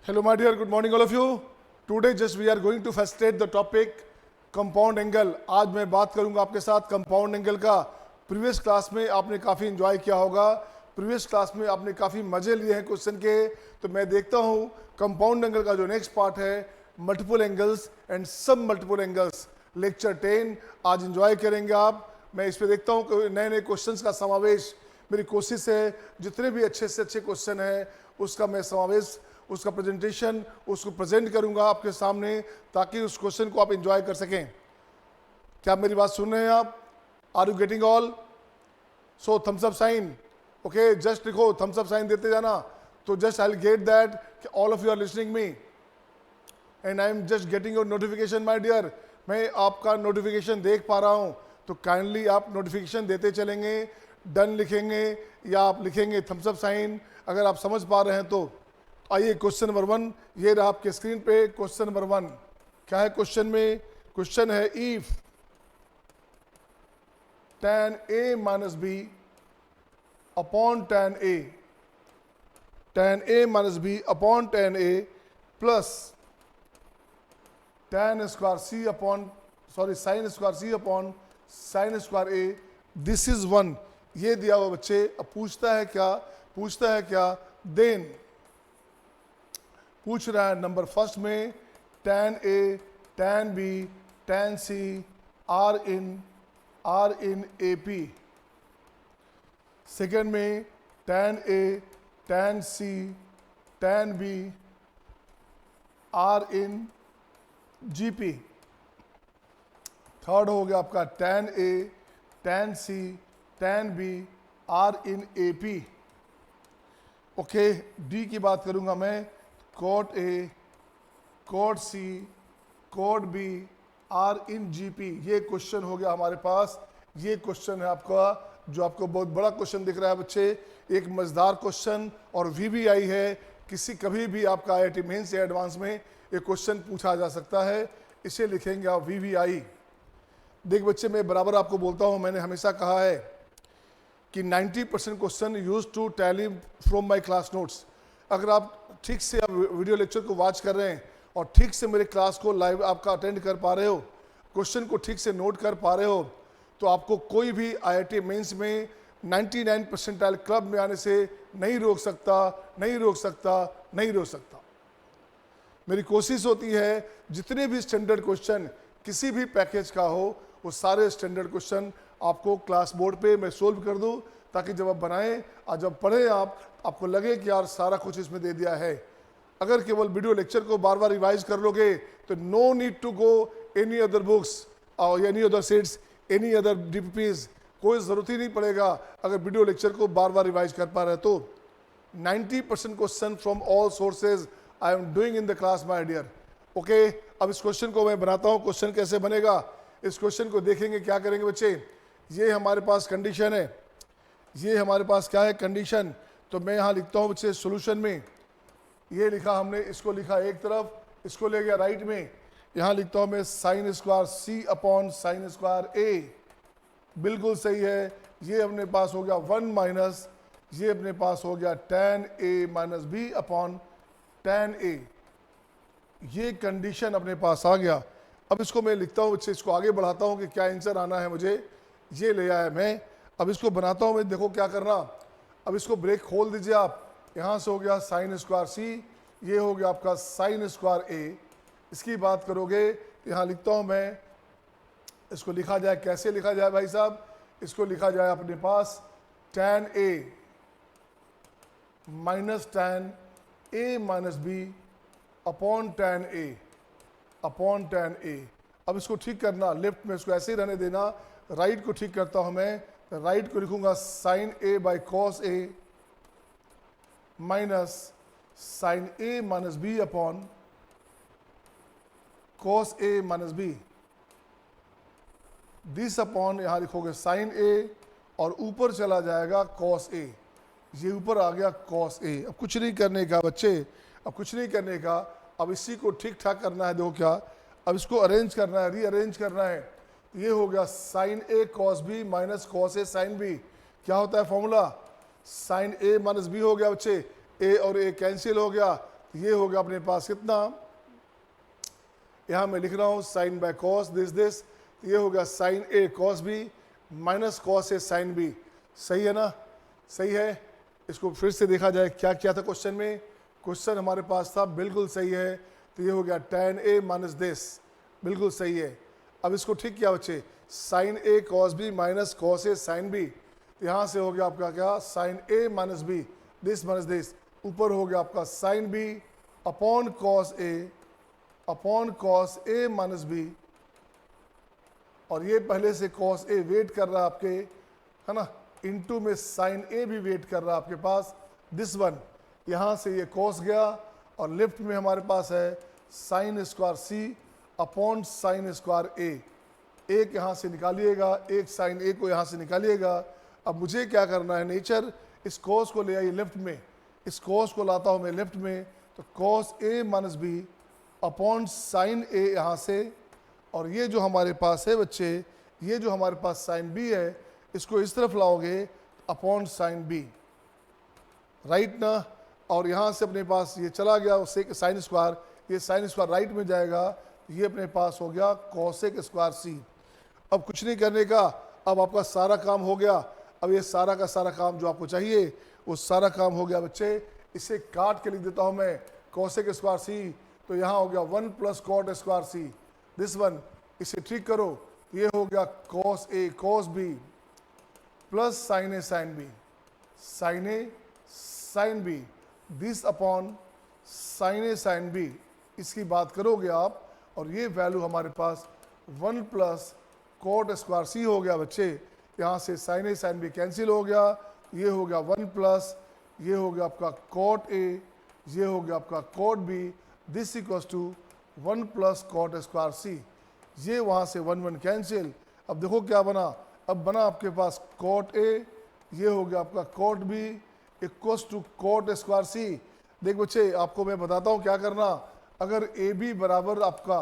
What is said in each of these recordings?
Hello my dear, good morning all of you. Today just we are going to facilitate the topic compound angle. आज मैं बात करूंगा आपके साथ compound angle का. प्रीवियस क्लास में आपने काफ़ी एंजॉय किया होगा, प्रीवियस क्लास में आपने काफ़ी मजे लिए हैं क्वेश्चन के. तो मैं देखता हूँ कंपाउंड एंगल का जो नेक्स्ट पार्ट है मल्टीपल एंगल्स एंड सब मल्टीपल एंगल्स, लेक्चर 10 आज एंजॉय करेंगे आप. मैं इस पे देखता हूँ नए नए क्वेश्चंस का समावेश. मेरी कोशिश है जितने भी अच्छे से अच्छे क्वेश्चन हैं उसका मैं समावेश, उसका प्रेजेंटेशन, उसको प्रेजेंट करूंगा आपके सामने ताकि उस क्वेश्चन को आप एंजॉय कर सकें. क्या मेरी बात सुन रहे हैं आप? Are you getting all? So thumbs up sign. Okay, just लिखो, थम्स अप साइन देते जाना. तो just I will get that all of you are listening me and I am just getting your notification my dear. मैं आपका notification देख पा रहा हूँ, तो काइंडली आप नोटिफिकेशन देते चलेंगे. डन लिखेंगे या आप लिखेंगे थम्स अप साइन अगर आप समझ पा रहे हैं तो. आइए क्वेश्चन नंबर 1, ये रहा आपके स्क्रीन पे. क्वेश्चन नंबर 1 क्या है क्वेश्चन में? क्वेश्चन है if tan A minus B upon tan A, tan A minus B upon tan A plus tan square C upon sin square C upon sin square A, this is 1. ये दिया हुआ बच्चे. अब पूछता है क्या देन पूछ रहा है नंबर फर्स्ट में tan A, tan B, tan C R in AP. Second में tan A, tan C, tan B R in GP. Third हो गया आपका tan A, tan C, tan B R in AP. Okay, D की बात करूंगा मैं. cot A, cot C, cot B R in GP. ये question हो गया हमारे पास. ये क्वेश्चन है आपका जो आपको बहुत बड़ा क्वेश्चन दिख रहा है बच्चे. एक मजेदार क्वेश्चन और VBI है. कभी भी आपका IIT मेंस या एडवांस में एक क्वेश्चन पूछा जा सकता है. इसे लिखेंगे आप VBI. देख बच्चे, मैं बराबर आपको बोलता हूँ, मैंने हमेशा कहा है कि 90% question use to tally from my class notes. अगर आप ठीक से आप वीडियो लेक्चर को वॉच कर रहे हैं और ठीक से मेरे क्लास को लाइव आपका अटेंड कर पा रहे हो, क्वेश्चन को ठीक से नोट कर पा रहे हो, तो आपको कोई भी IIT मेंस में 99 परसेंटाइल क्लब में आने से नहीं रोक सकता. मेरी कोशिश होती है जितने भी स्टैंडर्ड क्वेश्चन किसी भी पैकेज का हो, वो सारे स्टैंडर्ड क्वेश्चन आपको क्लास बोर्ड पे मैं सोल्व कर दूं ताकि जब आप बनाएं और जब पढ़ें आपको लगे कि यार सारा कुछ इसमें दे दिया है. अगर केवल वीडियो लेक्चर को बार बार रिवाइज कर लोगे तो no need to go any other books और any other sets, any other DPPs. कोई ज़रूरत ही नहीं पड़ेगा अगर वीडियो लेक्चर को बार बार रिवाइज कर पा रहे तो. 90% question from all sources I am doing in the class my dear. Okay, अब इस क्वेश्चन को मैं बनाता हूँ. क्वेश्चन कैसे बनेगा इस क्वेश्चन को देखेंगे. क्या करेंगे बच्चे, ये हमारे पास कंडीशन है, ये हमारे पास क्या है कंडीशन. तो मैं यहाँ लिखता हूँ बच्चे सोल्यूशन में. ये लिखा हमने, इसको लिखा एक तरफ, इसको ले गया राइट में. यहाँ लिखता हूँ मैं sin square C upon sin square A. बिल्कुल सही है. ये अपने पास हो गया 1 माइनस, ये अपने पास हो गया tan A minus B upon tan A. ये कंडीशन अपने पास आ गया. अब इसको मैं लिखता हूँ बच्चे, इसको आगे बढ़ाता हूँ कि क्या आंसर आना है मुझे. ये ले आया मैं. अब इसको बनाता हूँ मैं. देखो क्या करना, अब इसको ब्रेक खोल दीजिए आप. यहाँ से हो गया sin स्क्वायर C, ये हो गया आपका sin स्क्वायर A. इसकी बात करोगे तो यहाँ लिखता हूँ मैं, इसको लिखा जाए, कैसे लिखा जाए भाई साहब, इसको लिखा जाए अपने पास tan A minus tan A minus B upon tan A. अब इसको ठीक करना, लेफ्ट में इसको ऐसे ही रहने देना. राइट को ठीक करता हूँ मैं. राइट को लिखूंगा sin A by cos A minus sin A minus B upon cos A minus B. This upon यहाँ लिखोगे sin A और ऊपर चला जाएगा cos A. ये ऊपर आ गया cos A. अब कुछ नहीं करने का बच्चे, अब कुछ नहीं करने का. अब इसी को ठीक ठाक करना है. देखो क्या, अब इसको अरेंज करना है, रीअरेंज करना है. ये हो गया sin A cos B minus cos A sin B. क्या होता है formula, sign A minus B हो गया बच्चे, ए और ए कैंसिल हो गया, ये हो गया अपने पास कितना, यहाँ मैं लिख रहा हूँ साइन बाय कॉस दिस, ये हो गया sign A cos B minus cos A sine B. सही है ना, सही है। इसको फिर से देखा जाए क्या क्या था क्वेश्चन में, क्वेश्चन हमारे पास था बिल्कुल सही है, तो ये हो गया tan a माइनस दिस, बिल्कुल सही है। अब इसको ठीक किया बच्चे, sine A cos B minus cos A sine B, यहाँ से हो गया आपका क्या sine A minus B this minus this, ऊपर हो गया आपका sine B upon cos A minus B, और ये पहले से कॉस ए वेट कर रहा है आपके, है ना, इनटू में साइन ए भी वेट कर रहा है आपके पास दिस वन, यहाँ से ये कॉस गया, और लेफ्ट में हमारे पास है साइन स्क्वायर सी अपॉन साइन स्क्वायर ए, एक यहाँ से निकालिएगा, एक साइन ए को यहाँ से निकालिएगा। अब मुझे क्या करना है, नेचर इस कॉस को ले आइए लेफ्ट में, इस कॉस को लाता हूँ मैं लेफ्ट में, तो cos A minus B upon sine ए यहाँ से, और ये जो हमारे पास है बच्चे, ये जो हमारे पास साइन बी है, इसको इस तरफ लाओगे अपॉन साइन बी, राइट ना, और यहाँ से अपने पास ये चला गया उससे साइन स्क्वायर, ये साइन स्क्वायर राइट में जाएगा, ये अपने पास हो गया कॉसेक स्क्वायर सी। अब कुछ नहीं करने का, अब आपका सारा काम हो गया। अब ये सारा का सारा काम जो आपको चाहिए वो सारा काम हो गया बच्चे। इसे काट के लिख देता हूँ मैं, कॉसेक स्क्वायर सी, तो यहाँ हो गया 1 plus cot square C this one, इसे ठीक करो, ये हो गया cos A cos B plus sine A sine B, sine A sine B this upon sine A sine B, इसकी बात करोगे आप, और ये वैल्यू हमारे पास 1 प्लस कॉट स्क्वायर सी हो गया बच्चे। यहाँ से sine A sine B cancel हो गया, ये हो गया 1 प्लस, ये हो गया आपका कॉट ए, ये हो गया आपका cot B, this equals to 1 plus cot square C, ये वहाँ से 1 1 कैंसिल। अब देखो क्या बना, अब बना आपके पास कॉट ए, ये हो गया आपका cot B equals to cot square C. देख बच्चे आपको मैं बताता हूँ क्या करना, अगर ए बी बराबर आपका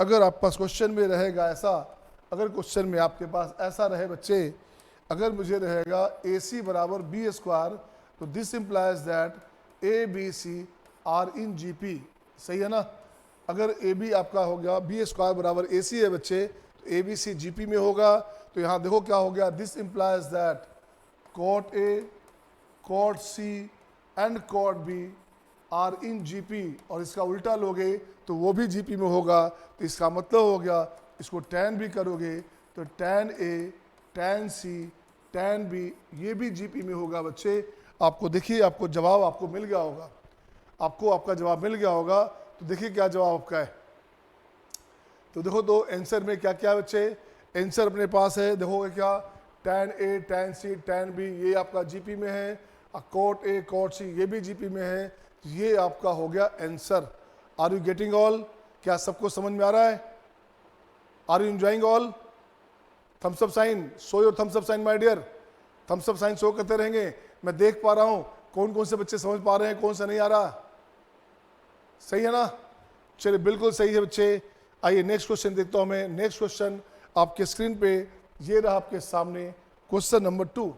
अगर आपके पास क्वेश्चन में रहेगा ऐसा, अगर क्वेश्चन में आपके पास ऐसा रहे बच्चे, अगर मुझे रहेगा ए सी बराबर बी स्क्वायर, तो this implies that A B C are in G P, सही है ना। अगर ए बी आपका हो गया बी स्क्वायर बराबर ए सी है बच्चे, तो ए बी सी जी पी में होगा, तो यहाँ देखो क्या हो गया, this implies that cot A cot C and cot B are in G P, और इसका उल्टा लोगे तो वो भी जी पी में होगा, तो इसका मतलब हो गया, इसको टैन भी करोगे तो tan A tan C tan B, ये भी जी पी में होगा बच्चे। आपको देखिए आपको जवाब आपको मिल गया होगा, आपको आपका जवाब मिल गया होगा, तो देखिए क्या जवाब आपका है। तो देखो तो आंसर में क्या क्या बच्चे, आंसर अपने पास है, देखोगे क्या, tan A tan C tan B, ये आपका जीपी में है, कॉट ए कॉट सी ये भी जीपी में है, ये आपका हो गया answer. Are you getting all, क्या सबको समझ में आ रहा है, are you enjoying all, thumbs up sign, show your thumbs up sign my dear, thumbs up sign show करते रहेंगे, मैं देख पा रहा हूँ कौन कौन से बच्चे समझ पा रहे हैं, कौन सा नहीं आ रहा, सही है ना, चलिए बिल्कुल सही है बच्चे। आइए नेक्स्ट क्वेश्चन देखता हूं मैं, नेक्स्ट क्वेश्चन आपके स्क्रीन पे ये रहा आपके सामने, क्वेश्चन नंबर 2।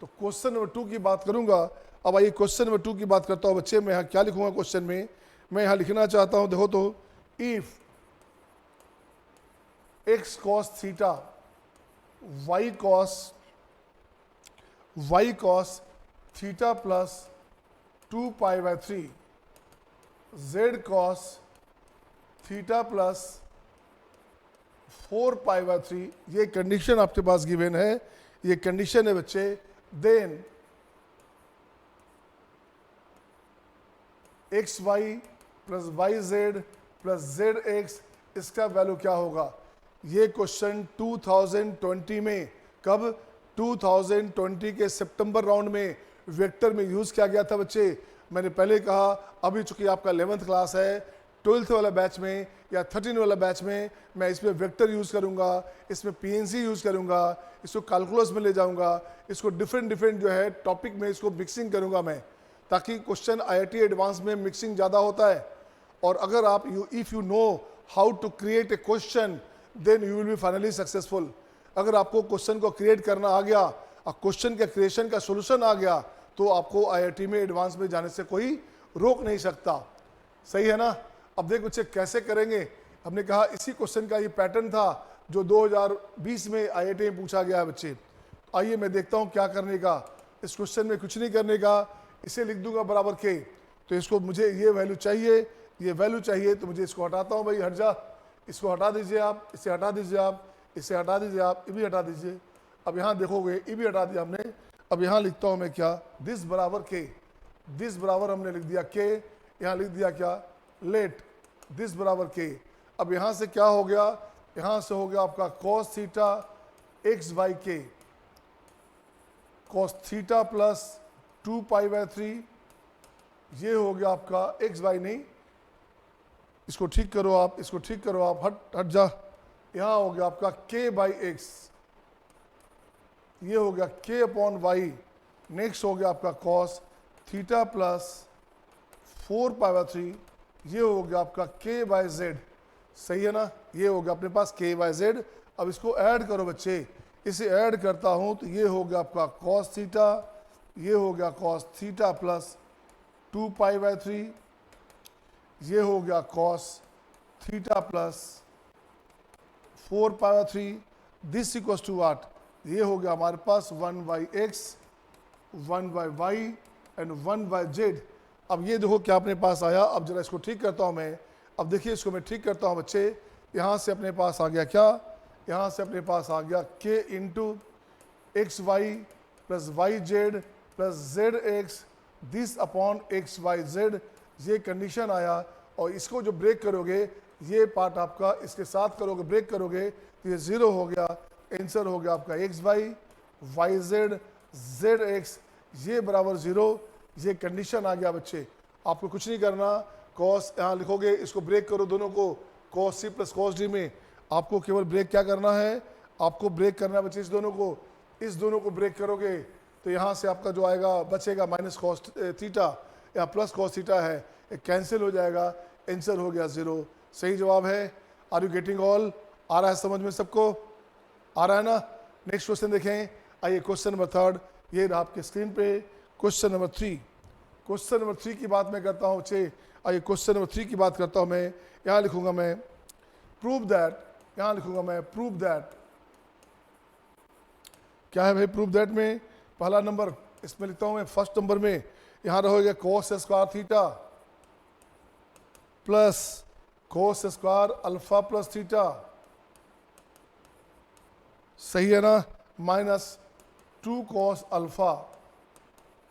तो क्वेश्चन नंबर 2 की बात करूंगा। अब आइए क्वेश्चन नंबर 2 की बात करता हूं बच्चे, मैं यहाँ क्या लिखूंगा क्वेश्चन में, मैं यहाँ लिखना चाहता हूं, देखो तो, if X cos theta Y cos theta plus 2 pi by 3 Z cos theta plus 4 pi by 3, ये कंडीशन आपके पास गिवन है, ये कंडीशन है बच्चे। Then X Y plus Y Z plus Z X, इसका वैल्यू क्या होगा। ये क्वेश्चन 2020 में, कब, 2020 के सितंबर राउंड में वेक्टर में यूज किया गया था बच्चे। मैंने पहले कहा, अभी चूंकि आपका 11th क्लास है, 12th वाला बैच में या 13 वाला बैच में मैं इसमें वेक्टर यूज़ करूंगा, इसमें पीएनसी यूज़ करूंगा, इसको कैलकुलस में ले जाऊंगा, इसको डिफरेंट जो है टॉपिक में इसको मिक्सिंग करूंगा मैं, ताकि क्वेश्चन आईआईटी एडवांस में मिक्सिंग ज़्यादा होता है। और अगर आप if you know how to create a question then you will be finally successful. अगर आपको क्वेश्चन को क्रिएट करना आ गया और क्वेश्चन के क्रिएशन का सोल्यूशन आ गया, तो आपको आईआईटी में एडवांस में जाने से कोई रोक नहीं सकता। सही है ना। अब देख बच्चे कैसे करेंगे। हमने कहा इसी क्वेश्चन का ये पैटर्न था जो 2020 में IIT में पूछा गया है बच्चे। आइए मैं देखता हूँ क्या करने का। इस क्वेश्चन में कुछ नहीं करने का, इसे लिख दूंगा बराबर के। तो इसको मुझे ये वैल्यू चाहिए, ये वैल्यू चाहिए, तो मुझे इसको हटाता हूँ भाई, हट जा। इसको हटा दीजिए आप, इसे हटा दीजिए आप, इसे हटा दीजिए आप, ये भी हटा दीजिए। अब यहाँ देखोगे ये भी हटा दिया हमने। अब यहाँ लिखता हूँ मैं क्या, दिस बराबर के, दिस बराबर हमने लिख दिया के, यहाँ लिख दिया क्या, लेट दिस बराबर के। अब यहाँ से क्या हो गया, यहाँ से हो गया आपका cos थीटा एक्स बाई के, cos थीटा प्लस 2π/3, ये हो गया आपका एक्स बाई, नहीं इसको ठीक करो आप, इसको ठीक करो आप, हट हट जा। यहाँ हो गया आपका k बाई एक्स, ये हो गया k अपॉन वाई। नेक्स्ट हो गया आपका cos थीटा प्लस 4π/3, ये हो गया आपका k बाई जेड। सही है ना, ये हो गया अपने पास k बाई जेड। अब इसको ऐड करो बच्चे, इसे ऐड करता हूँ तो ये हो गया आपका cos थीटा, ये हो गया cos थीटा प्लस 2π/3, ये हो गया cos theta plus 4π/3, this equals to what, ये हो गया हमारे पास 1/x, 1/y एंड 1/z। अब ये देखो क्या अपने पास आया। अब जरा इसको ठीक करता हूँ मैं। अब देखिए इसको मैं ठीक करता हूँ बच्चे। यहाँ से अपने पास आ गया क्या, यहाँ से अपने पास आ गया k into X Y plus Y Z plus Z X, this upon X Y Z. ये कंडीशन आया। और इसको जो ब्रेक करोगे, ये पार्ट आपका इसके साथ करोगे, ब्रेक करोगे तो ये 0 हो गया। आंसर हो गया आपका X Y Z Z X, ये बराबर 0। ये कंडीशन आ गया बच्चे। आपको कुछ नहीं करना, कॉस यहाँ लिखोगे, इसको ब्रेक करो दोनों को, cos C plus cos D में। आपको केवल ब्रेक क्या करना है, आपको ब्रेक करना है बच्चे इस दोनों को, इस दोनों को ब्रेक करोगे तो यहाँ से आपका जो आएगा बचेगा माइनस कॉस थीटा या प्लस कॉस थीटा है, कैंसिल हो जाएगा। आंसर हो गया 0। सही जवाब है। आर यू गेटिंग ऑल, आ रहा है समझ में सबको, आ रहा है ना। नेक्स्ट क्वेश्चन देखें। आइए क्वेश्चन नंबर 3, ये रहा आपके स्क्रीन पे क्वेश्चन नंबर 3। क्वेश्चन नंबर 3 की बात मैं करता हूँ बच्चे। आइए क्वेश्चन नंबर 3 की बात करता हूँ मैं। यहाँ लिखूंगा मैं प्रूव दैट, यहाँ लिखूंगा मैं प्रूव दैट। क्या है भाई प्रूव दैट में, पहला नंबर इसमें लिखता हूँ मैं, फर्स्ट नंबर में यहाँ रहेगा cos square theta plus cos square alpha plus theta, सही है ना, minus 2 cos alpha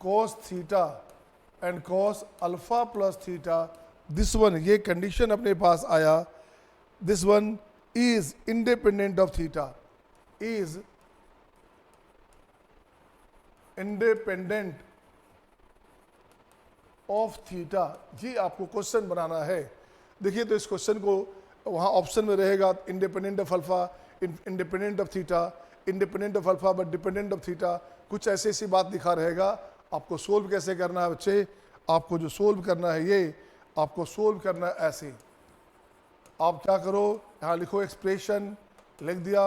cos theta and cos alpha plus theta. This one, ये कंडीशन अपने पास आया, this one is independent of theta, is independent of theta. ये आपको question बनाना है। देखिए तो इस क्वेश्चन को वहाँ ऑप्शन में रहेगा independent of alpha, independent of theta, independent of alpha but dependent of theta, कुछ ऐसी ऐसी बात लिखा रहेगा। आपको सोल्व कैसे करना है बच्चे, आपको जो सोल्व करना है ये आपको सोल्व करना है ऐसे। आप क्या करो, यहाँ लिखो एक्सप्रेशन, लिख दिया,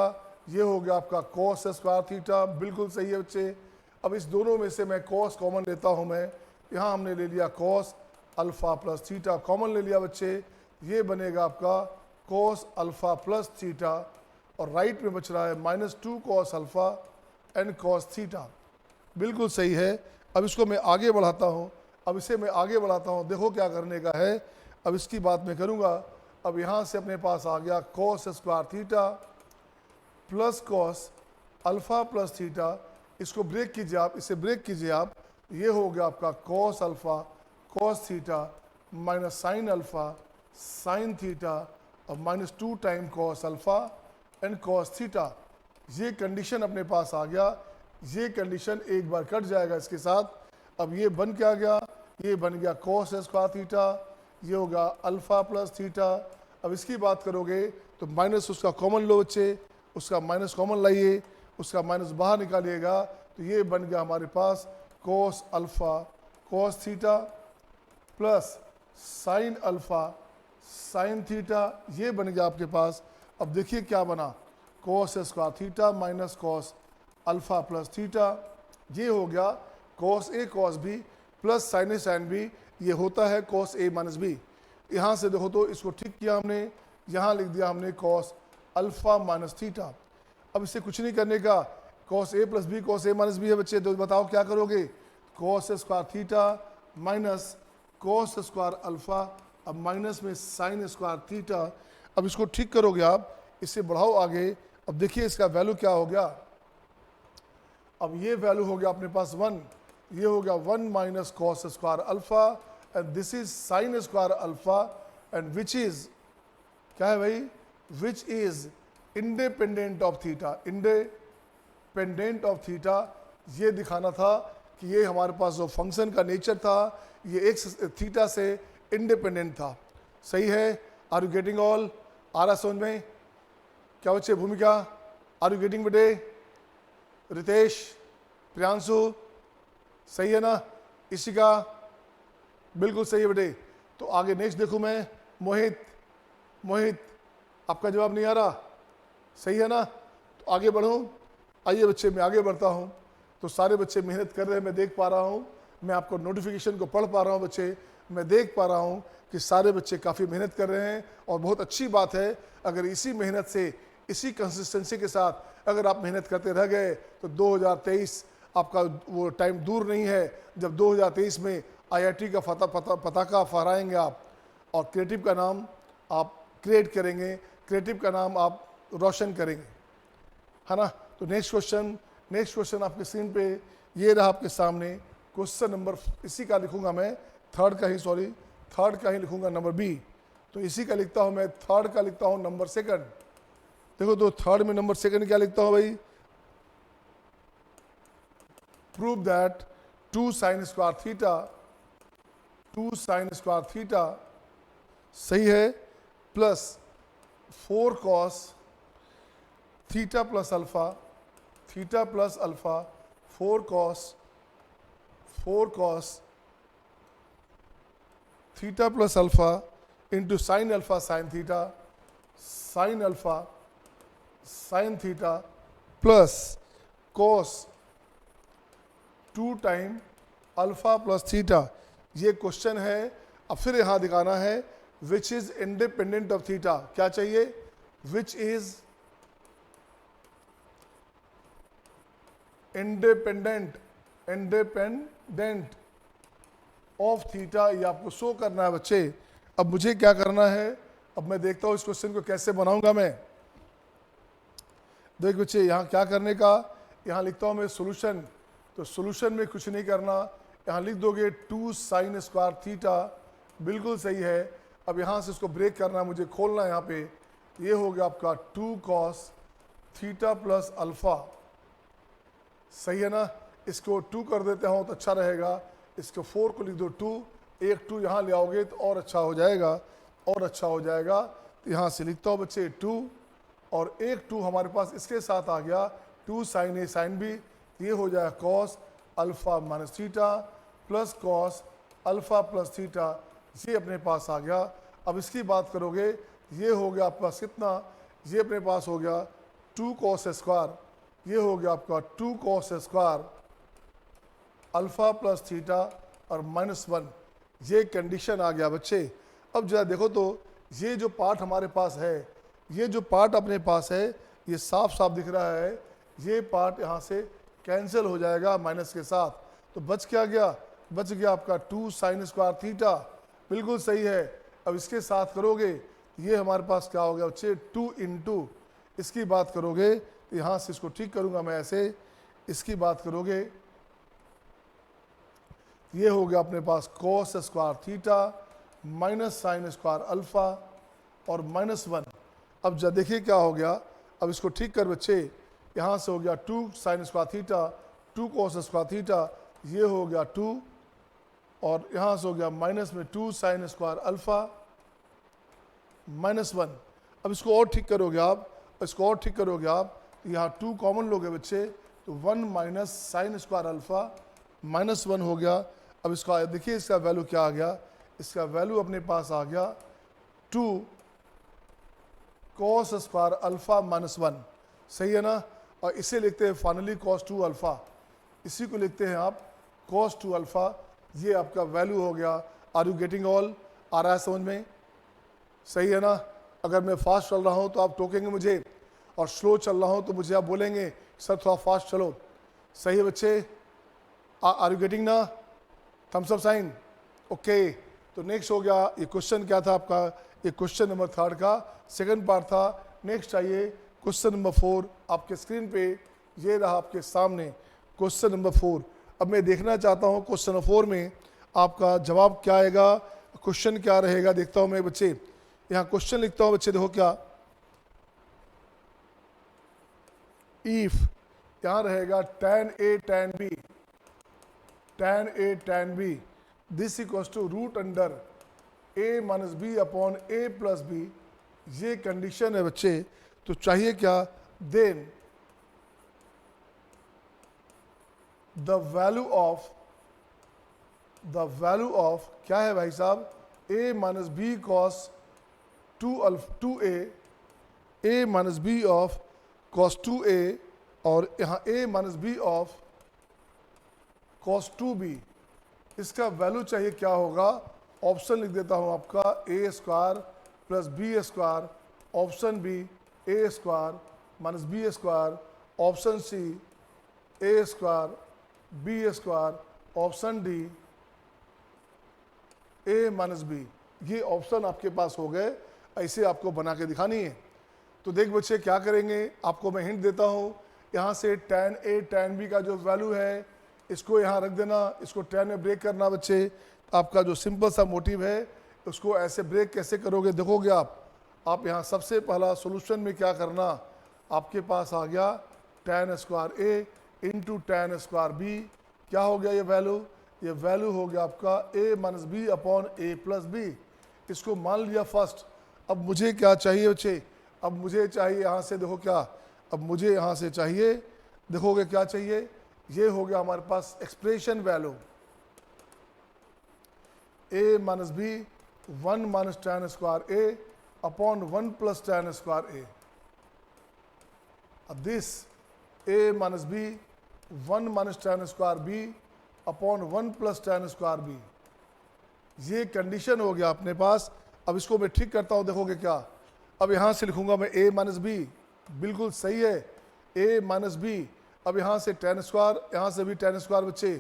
ये हो गया आपका cos स्क्वायर थीटा, बिल्कुल सही है बच्चे। अब इस दोनों में से मैं cos कॉमन लेता हूँ मैं, यहाँ हमने ले लिया cos alpha plus theta common ले लिया बच्चे, ये बनेगा आपका cos अल्फा प्लस थीटा और राइट में बच रहा है -2 cos alpha and cos theta, बिल्कुल सही है। अब इसको मैं आगे बढ़ाता हूँ, अब इसे मैं आगे बढ़ाता हूँ, देखो क्या करने का है। अब इसकी बात मैं करूँगा। अब यहाँ से अपने पास आ गया cos square theta plus cos alpha plus theta, इसको ब्रेक कीजिए आप, इसे ब्रेक कीजिए आप, ये हो गया आपका cos alpha cos theta minus sine alpha sine theta और -2 time cos alpha and cos theta. ये कंडीशन अपने पास आ गया। ये कंडीशन एक बार कट जाएगा इसके साथ। अब ये बन क्या गया, ये बन गया cos स्क्वायर थीटा, ये होगा अल्फा प्लस थीटा। अब इसकी बात करोगे तो माइनस उसका कॉमन लो बच्चे, उसका माइनस कॉमन लाइए, उसका माइनस बाहर निकालिएगा तो ये बन गया हमारे पास cos alpha cos theta plus sine alpha sine theta, ये बन गया आपके पास। अब देखिए क्या बना, cos square theta minus cos alpha plus theta, ये हो गया cos A cos B plus sine A sine B ये होता है कॉस ए माइनस बी। यहाँ से देखो तो इसको ठीक किया हमने, यहाँ लिख दिया हमने कॉस अल्फा माइनस थीटा। अब इससे कुछ नहीं करने का, cos A plus B cos A minus B है बच्चे, तो बताओ क्या करोगे, cos square theta minus cos square alpha, अब माइनस में साइन स्क्वायर थीटा। अब इसको ठीक करोगे आप, इससे बढ़ाओ आगे। अब देखिए इसका वैल्यू क्या हो गया, अब ये वैल्यू हो गया अपने पास 1, ये हो गया 1 minus cos square alpha and this is sine square alpha and which is क्या है भाई, which is independent of theta. Independent of theta ये दिखाना था कि ये हमारे पास जो फंक्शन का नेचर था ये एक थीटा से इंडिपेंडेंट था। सही है, आर यू गेटिंग ऑल, आ रहा समझ में क्या बच्चे, भूमिका आर यू गेटिंग बेटे, रितेश प्रियांशु सही है ना, इशिका बिल्कुल सही है बेटे। तो आगे नेक्स्ट देखूं मैं, मोहित आपका जवाब नहीं आ रहा, सही है ना, तो आगे बढ़ूं। आइए बच्चे मैं आगे बढ़ता हूं। तो सारे बच्चे मेहनत कर रहे हैं, मैं देख पा रहा हूं, मैं आपको नोटिफिकेशन को पढ़ पा रहा हूं बच्चे, मैं देख पा रहा हूं कि सारे बच्चे काफ़ी मेहनत कर रहे हैं और बहुत अच्छी बात है। अगर इसी मेहनत से, इसी कंसिस्टेंसी के साथ अगर आप मेहनत करते रह गए तो 2023 आपका वो टाइम दूर नहीं है जब 2023 में आईआईटी का पताका फहराएंगे आप और क्रिएटिव का नाम आप क्रिएट करेंगे, क्रिएटिव का नाम आप रोशन करेंगे, है ना। तो नेक्स्ट क्वेश्चन आपके स्क्रीन पे ये रहा आपके सामने। क्वेश्चन नंबर इसी का लिखूंगा मैं, थर्ड का ही लिखूंगा नंबर बी। तो इसी का लिखता हूं मैं, थर्ड का लिखता हूं नंबर सेकंड। देखो तो थर्ड में नंबर सेकंड क्या लिखता हूं भाई, prove that 2 sine square theta सही है plus 4 cos theta plus alpha 4 cos theta plus alpha into sine alpha sine theta plus cos 2 time alpha plus theta. ये क्वेश्चन है। अब फिर यहां दिखाना है which is independent of theta. क्या चाहिए, which is independent of theta, ये आपको शो करना है बच्चे। अब मुझे क्या करना है, अब मैं देखता हूं इस क्वेश्चन को कैसे बनाऊंगा मैं। देख बच्चे यहाँ क्या करने का, यहाँ लिखता हूं मैं सोल्यूशन। तो सोल्यूशन में कुछ नहीं करना, यहाँ लिख दोगे 2 साइन स्क्वायर थीटा, बिल्कुल सही है। अब यहाँ से इसको ब्रेक करना है, मुझे खोलना है यहाँ पे। ये हो गया आपका 2 कॉस थीटा प्लस अल्फा, सही है ना। इसको 2 कर देते हो तो अच्छा रहेगा, इसको 4 को लिख दो 2, एक 2 यहाँ ले आओगे तो और अच्छा हो जाएगा, तो यहाँ से लिखता हूँ बच्चे 2 और एक 2 हमारे पास इसके साथ आ गया 2 साइन ए साइन बी, ये हो जाएगा cos alpha minus theta plus cos alpha plus theta, ये अपने पास आ गया। अब इसकी बात करोगे, ये हो गया आपका कितना, ये अपने पास हो गया 2 कॉस स्क्वायर, ये हो गया आपका 2 cos square alpha plus theta और -1, ये कंडीशन आ गया बच्चे। अब जरा देखो तो ये जो पार्ट हमारे पास है, ये जो पार्ट अपने पास है, ये साफ साफ दिख रहा है, ये पार्ट यहाँ से कैंसिल हो जाएगा माइनस के साथ। तो बच क्या गया, बच गया आपका 2 साइन स्क्वायर थीटा, बिल्कुल सही है। अब इसके साथ करोगे, ये हमारे पास क्या हो गया बच्चे 2 इंटू, इसकी बात करोगे तो यहाँ से इसको ठीक करूँगा मैं ऐसे, इसकी बात करोगे ये हो गया अपने पास cos square theta minus sine square alpha और -1। अब जब देखिए क्या हो गया, अब इसको ठीक कर बच्चे, यहाँ से हो गया 2 sine square theta 2 cos square theta, ये हो गया 2 और यहाँ से हो गया माइनस में 2 साइन स्क्वायर अल्फा -1। अब इसको और ठीक करोगे आप, यहाँ 2 कॉमन लोगे बच्चे, तो 1 माइनस साइन स्क्वायर अल्फा -1 हो गया। अब इसका देखिए इसका वैल्यू क्या आ गया, इसका वैल्यू अपने पास आ गया 2 कॉस स्क्वायर अल्फा -1, सही है ना। और इसे लिखते हैं फाइनली cos 2 अल्फा, इसी को लिखते हैं आप cos 2 अल्फा, ये आपका वैल्यू हो गया आर यू गेटिंग ऑल? आ रहा है समझ में? सही है ना? अगर मैं फास्ट चल रहा हूँ तो आप टोकेंगे मुझे, और स्लो चल रहा हूँ तो मुझे आप बोलेंगे सर थोड़ा फास्ट चलो। सही है बच्चे? आर यू गेटिंग ना? Thumbs up sign. ओके, तो नेक्स्ट हो गया। ये क्वेश्चन क्या था आपका? ये क्वेश्चन नंबर 3 का सेकंड पार्ट था। नेक्स्ट आइए क्वेश्चन नंबर 4 आपके स्क्रीन पे ये रहा आपके सामने क्वेश्चन नंबर 4। अब मैं देखना चाहता हूँ क्वेश्चन नंबर 4 में आपका जवाब क्या आएगा, क्वेश्चन क्या रहेगा। देखता हूँ मैं बच्चे, यहाँ क्वेश्चन लिखता हूँ बच्चे, देखो क्या। इफ यहाँ रहेगा tan A tan B, tan A tan B this equals to root under A minus B upon A plus B. ये कंडीशन है बच्चे, तो चाहिए क्या? देन द वैल्यू ऑफ क्या है भाई साहब? A minus B cos 2A, A minus B of cos 2A, और यहाँ A minus B of cos 2B। इसका वैल्यू चाहिए क्या होगा? ऑप्शन लिख देता हूँ आपका, A square plus B square, option B A square minus B square, option C A square B square, option D A minus B. ये option आपके पास हो गए, ऐसे आपको बना के दिखानी है। तो देख बच्चे क्या करेंगे, आपको मैं हिंट देता हूँ। यहाँ से tan A tan B का जो वैल्यू है इसको यहाँ रख देना, इसको tan में ब्रेक करना बच्चे। आपका जो सिंपल सा मोटिव है उसको ऐसे ब्रेक कैसे करोगे देखोगे आप यहाँ सबसे पहला सॉल्यूशन में क्या करना, आपके पास आ गया tan square A into tan square B। क्या हो गया ये वैल्यू हो गया आपका A minus B upon A plus B. इसको मान लिया फर्स्ट। अब मुझे क्या चाहिए बच्चे? अब मुझे चाहिए यहाँ से, देखो क्या, अब मुझे यहाँ से चाहिए, देखोगे क्या चाहिए? ये हो गया हमारे पास expression value A minus B 1 minus tan square A upon 1 plus tan square A। This A minus B 1 minus tan square B upon 1 plus tan square B। ये कंडीशन हो गया अपने पास। अब इसको मैं ठीक करता हूँ, देखोगे क्या। अब यहाँ से लिखूंगा मैं A माइनस बी, बिल्कुल सही है, A माइनस बी। अब यहाँ से tan स्क्वायर, यहाँ से भी tan स्क्वायर बच्चे,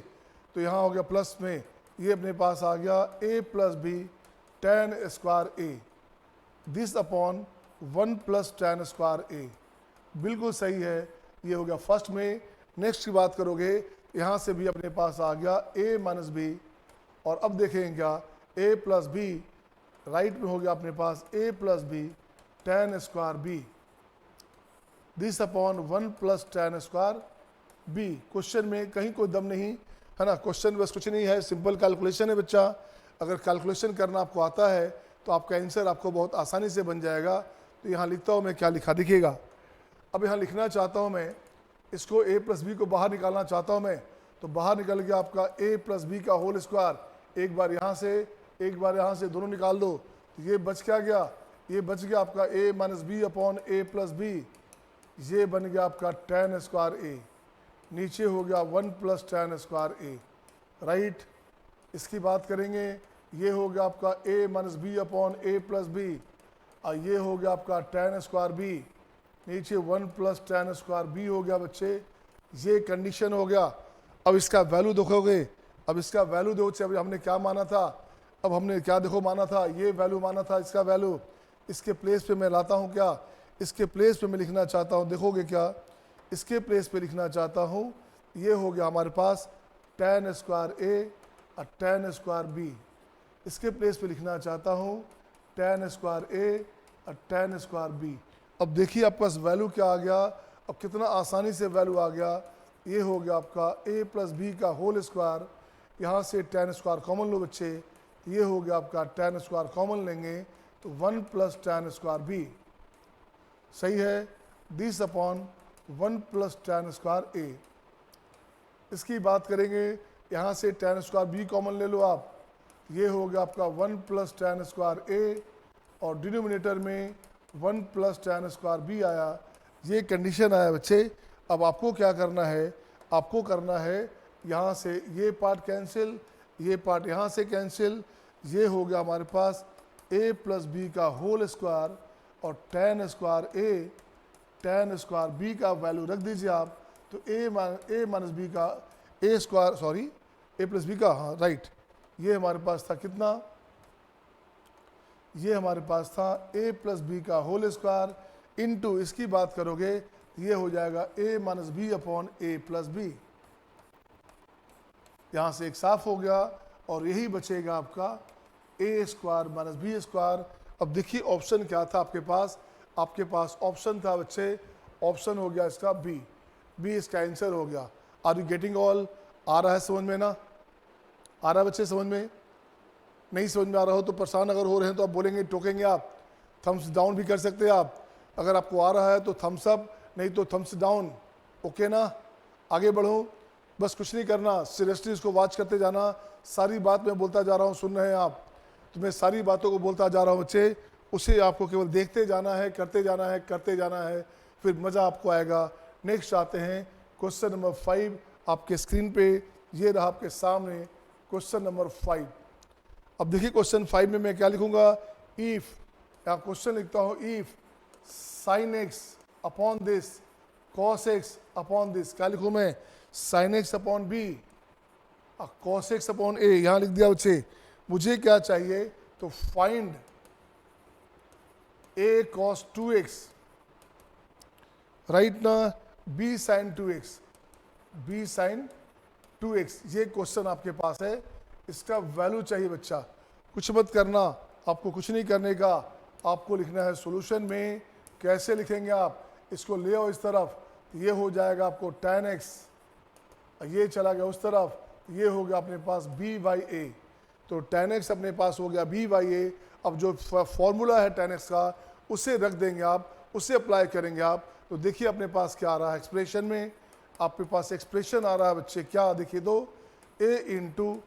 तो यहाँ हो गया प्लस में, ये अपने पास आ गया A plus B tan square A, this upon 1 plus tan square A। बिल्कुल सही है, ये हो गया फर्स्ट में। नेक्स्ट की बात करोगे, यहाँ से भी अपने पास आ गया A माइनस बी, और अब देखेंगे क्या, A प्लस बी, राइट में हो गया अपने पास A plus B tan square B, this upon 1 plus tan square B। Question में कहीं कोई दम नहीं है ना, क्वेश्चन बस कुछ नहीं है, सिंपल कैलकुलेशन है बच्चा। अगर कैलकुलेशन करना आपको आता है तो आपका आंसर आपको बहुत आसानी से बन जाएगा। तो यहाँ लिखता हूँ मैं, क्या लिखा दिखेगा। अब यहाँ लिखना चाहता हूँ मैं, इसको A प्लस बी को बाहर निकालना चाहता हूँ मैं, तो बाहर निकल गया आपका A प्लस बी का होल स्क्वायर। एक बार यहाँ से एक बार यहाँ से दोनों निकाल दो, तो ये बच क्या गया, ये बच गया आपका A minus B upon A plus B. ये बन गया आपका tan स्क्वायर A, नीचे हो गया 1 plus tan square A, right. इसकी बात करेंगे, ये हो गया आपका A minus B upon A plus B, और ये हो गया आपका tan स्क्वायर B, नीचे 1 प्लस tan स्क्वायर B हो गया बच्चे। ये कंडीशन हो गया। अब इसका वैल्यू देखोगे, अब इसका वैल्यू देखो, अब हमने क्या माना था, अब हमने क्या देखो माना था, ये वैल्यू माना था, इसका वैल्यू इसके प्लेस पे मैं लाता हूँ क्या, इसके प्लेस पे मैं लिखना चाहता हूँ, देखोगे क्या, इसके प्लेस पे लिखना चाहता हूँ, ये हो गया हमारे पास tan स्क्वायर A और tan स्क्वायर B। इसके प्लेस पे लिखना चाहता हूँ tan स्क्वायर A और tan स्क्वायर B। अब देखिए आपके पास वैल्यू क्या आ गया, अब कितना आसानी से वैल्यू आ गया। ये हो गया आपका A प्लस बी का होल स्क्वायर, यहाँ से tan स्क्वायर कॉमन लो बच्चे, ये हो गया आपका tan स्क्वायर कॉमन लेंगे तो 1 प्लस tan स्क्वायर B, सही है, this upon 1 plus tan square A। इसकी बात करेंगे, यहाँ से tan स्क्वायर B कॉमन ले लो आप, ये हो गया आपका 1 प्लस tan स्क्वायर A, और डिनोमिनेटर में 1 प्लस tan स्क्वायर B आया। ये कंडीशन आया बच्चे। अब आपको क्या करना है, आपको करना है यहाँ से ये पार्ट कैंसिल, ये पार्ट यहाँ से कैंसिल, ये हो गया हमारे पास a प्लस बी का होल स्क्वायर और tan स्क्वायर b का वैल्यू रख दीजिए आप, तो a माइनस बी का a square, sorry a plus B का, हाँ राइट, ये हमारे पास था कितना, ये हमारे पास था a प्लस बी का होल स्क्वायर इनटू, इसकी बात करोगे ये हो जाएगा a minus B upon a plus B. यहाँ से एक साफ हो गया और यही बचेगा आपका a square minus B square. अब देखिए ऑप्शन क्या था आपके पास ऑप्शन था बच्चे, ऑप्शन हो गया इसका बी, इसका आंसर हो गया। Are you getting all? आ रहा है समझ में ना? आ रहा है बच्चे समझ में? नहीं समझ में आ रहा हो तो परेशान अगर हो रहे हैं तो आप बोलेंगे, टोकेंगे आप, थम्स डाउन भी कर सकते हैं आप। अगर आपको आ रहा है तो थम्स अप, नहीं तो थम्स डाउन। ओके ना? आगे बढ़ो, बस कुछ नहीं करना, सीरियसली इसको वॉच करते जाना। सारी बात मैं बोलता जा रहा हूँ, सुन रहे हैं आप, तो मैं सारी बातों को बोलता जा रहा हूँ बच्चे, उसे आपको केवल देखते जाना है, करते जाना है, फिर मज़ा आपको आएगा। नेक्स्ट आते हैं क्वेश्चन नंबर 5 आपके स्क्रीन पे, ये रहा आपके सामने क्वेश्चन नंबर 5। अब देखिए क्वेश्चन 5 में मैं क्या लिखूंगा, इफ, या क्वेश्चन लिखता हूँ if sine X upon this cos X upon this, क्या लिखूँ मैं, sine X upon B cos X upon A, यहाँ लिख दिया बच्चे। मुझे क्या चाहिए, तो find a cos 2x, right ना, b sin 2x, ये क्वेश्चन आपके पास है, इसका वैल्यू चाहिए बच्चा। कुछ मत करना, आपको कुछ नहीं करने का, आपको लिखना है सॉल्यूशन में। कैसे लिखेंगे आप, इसको ले आओ इस तरफ, ये हो जाएगा आपको tan x, ये चला गया उस तरफ, ये हो गया अपने पास b बाई ए, तो tan x अपने पास हो गया b बाई ए। अब जो फॉर्मूला है tan x का उसे रख देंगे आप, उसे अप्लाई करेंगे आप, तो देखिए अपने पास क्या आ रहा है एक्सप्रेशन में, आपके पास एक्सप्रेशन आ रहा है बच्चे, क्या देखिए तो, a into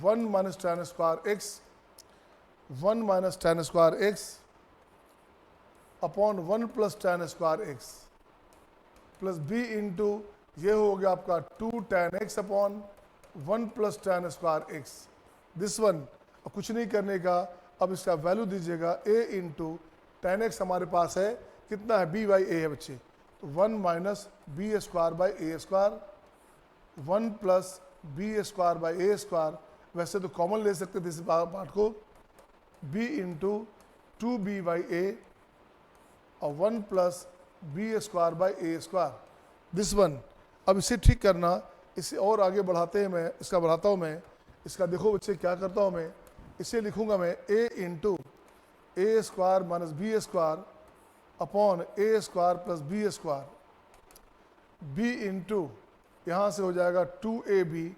1 minus tan square x, 1 minus tan square x upon 1 plus tan square x plus b into, ये हो गया आपका 2 tan x upon 1 plus tan square x, this one. अब कुछ नहीं करने का, अब इसका वैल्यू दीजिएगा, a इंटू tan x हमारे पास है कितना है, b बाई ए है बच्चे, तो 1 minus B square by A square, 1 plus B square by A square, वैसे तो कॉमन ले सकते थे इस पार्ट को, b into 2b by A और 1 plus B square by A square, this one. अब इसे ठीक करना, इसे और आगे बढ़ाते हैं, मैं इसका बढ़ाता हूँ मैं, इसका देखो बच्चे क्या करता हूँ मैं, इसे लिखूंगा मैं a into A square minus B square upon A square plus B square, b into यहाँ से हो जाएगा 2ab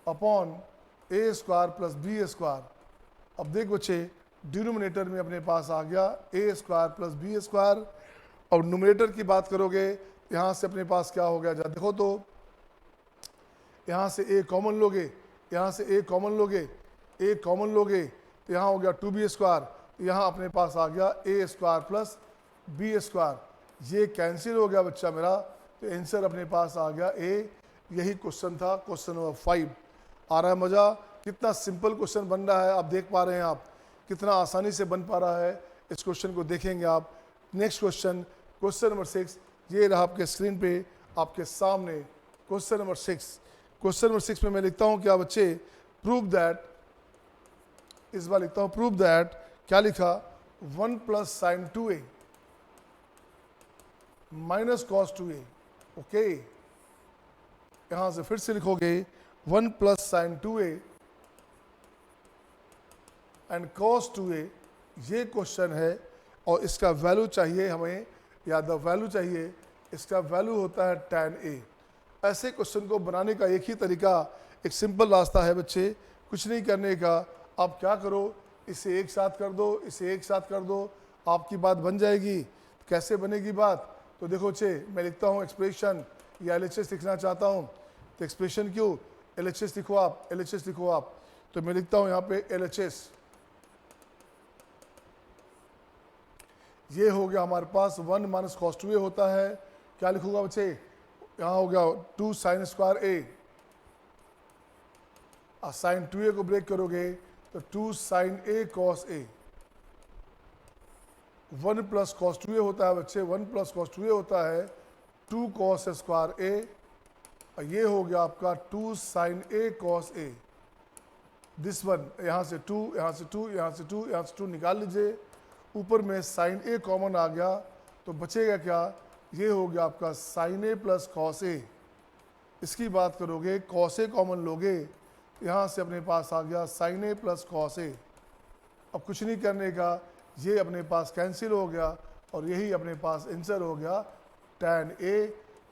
upon A square plus B square. अब देख बच्चे, डिनोमिनेटर में अपने पास आ गया A square plus B square, और नोमिनेटर की बात करोगे यहाँ से अपने पास क्या हो गया, जा देखो तो, यहाँ से a कॉमन लोगे, यहाँ से a कॉमन लोगे, a कॉमन लोगे तो यहाँ हो गया 2b स्क्वायर, यहाँ अपने पास आ गया a square plus b square, ये कैंसिल हो गया बच्चा मेरा, तो आंसर अपने पास आ गया a। यही क्वेश्चन था क्वेश्चन नंबर 5। आ रहा है मज़ा? कितना सिंपल क्वेश्चन बन रहा है, आप देख पा रहे हैं आप कितना आसानी से बन पा रहा है। इस क्वेश्चन को देखेंगे आप। नेक्स्ट क्वेश्चन, क्वेश्चन नंबर 6, ये रहा आपके स्क्रीन पे आपके सामने क्वेश्चन नंबर 6। क्वेश्चन नंबर 6 में मैं लिखता हूँ क्या बच्चे, प्रूव दैट, इस बार लिखता हूँ प्रूव दैट, क्या लिखा, 1 plus sign 2a minus cos 2a, okay. यहाँ से फिर से लिखोगे 1 plus sign 2a and cos 2a, ये क्वेश्चन है और इसका वैल्यू चाहिए हमें, या द वैल्यू चाहिए, इसका वैल्यू होता है tan a। ऐसे क्वेश्चन को बनाने का एक ही तरीका, एक सिंपल रास्ता है बच्चे, कुछ नहीं करने का। आप क्या करो, इसे एक साथ कर दो, इसे एक साथ कर दो, आपकी बात बन जाएगी। कैसे बनेगी बात, तो देखो बच्चे, मैं लिखता हूँ एक्सप्रेशन, या LHS लिखना चाहता हूँ, तो एक्सप्रेशन क्यों, LHS लिखो आप, LHS लिखो आप, तो मैं लिखता हूँ यहाँ पे LHS। ये हो गया हमारे पास 1 माइनस कॉस 2a होता है, क्या लिखूंगा बच्चे, यहाँ हो गया 2 sine square a sign 2a को ब्रेक करोगे तो 2 sine a cos a, 1 plus cos 2a होता है बच्चे, 1 प्लस कॉस 2a होता है 2 cos स्क्वायर a, और ये हो गया आपका 2 sine a cos a। This one, यहाँ से 2, यहाँ से 2, यहाँ से 2, यहाँ से 2 निकाल लीजिए, ऊपर में साइन a कॉमन आ गया तो बचेगा क्या, ये हो गया आपका sine a plus cos a। इसकी बात करोगे कॉस a कॉमन लोगे, यहाँ से अपने पास आ गया sine a plus cos a। अब कुछ नहीं करने का, ये अपने पास कैंसिल हो गया और यही अपने पास आंसर हो गया tan a।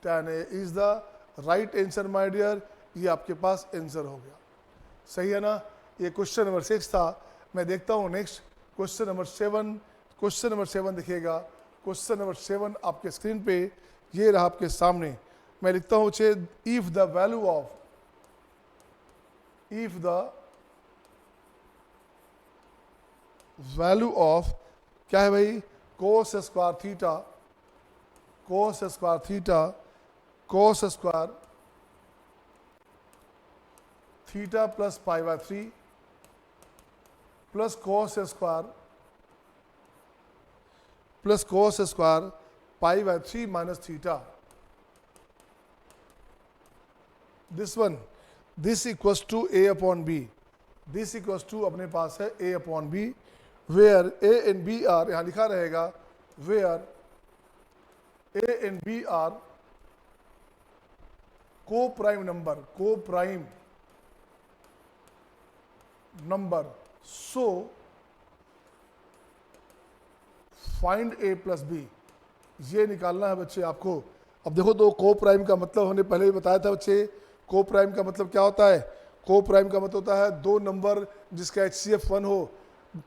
tan a is the right answer my dear, ये आपके पास आंसर हो गया। सही है ना। ये क्वेश्चन नंबर 6 था। मैं देखता हूँ next question number 7। Question number 7 दिखेगा। क्वेश्चन नंबर 7 आपके स्क्रीन पे ये रहा आपके सामने। मैं लिखता हूँ if the value of, if the value of क्या है भाई, cos square theta, cos square theta, cos square theta plus pi by 3 plus cos square pi by 3 minus theta. This one, this equals to a upon b, this equals to अपने पास है a upon b, where a and b are, यहां लिखा रहेगा where a and b are coprime number, को prime number, so find a plus b। ये निकालना है बच्चे आपको। अब देखो तो को प्राइम का मतलब हमने पहले ही बताया था बच्चे, को प्राइम का मतलब क्या होता है, को प्राइम का मतलब होता है दो नंबर जिसका HCF 1 हो,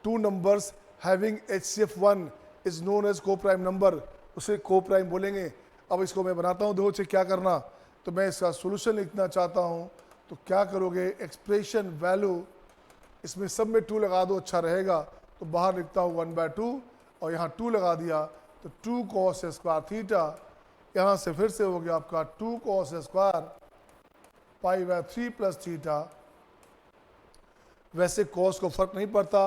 two numbers having HCF 1 is known as coprime number, उसे को प्राइम बोलेंगे। अब इसको मैं बनाता हूँ, देखो क्या करना, तो मैं इसका सोल्यूशन लिखना चाहता हूँ, तो क्या करोगे, एक्सप्रेशन वैल्यू इसमें सब में 2 लगा दो, अच्छा रहेगा। तो बाहर लिखता हूँ 1/2 और यहाँ 2 लगा दिया तो 2 cos स्क्वायर थीटा, यहाँ से फिर से हो गया आपका 2 cos square pi by 3 plus theta. वैसे cos को फर्क नहीं पड़ता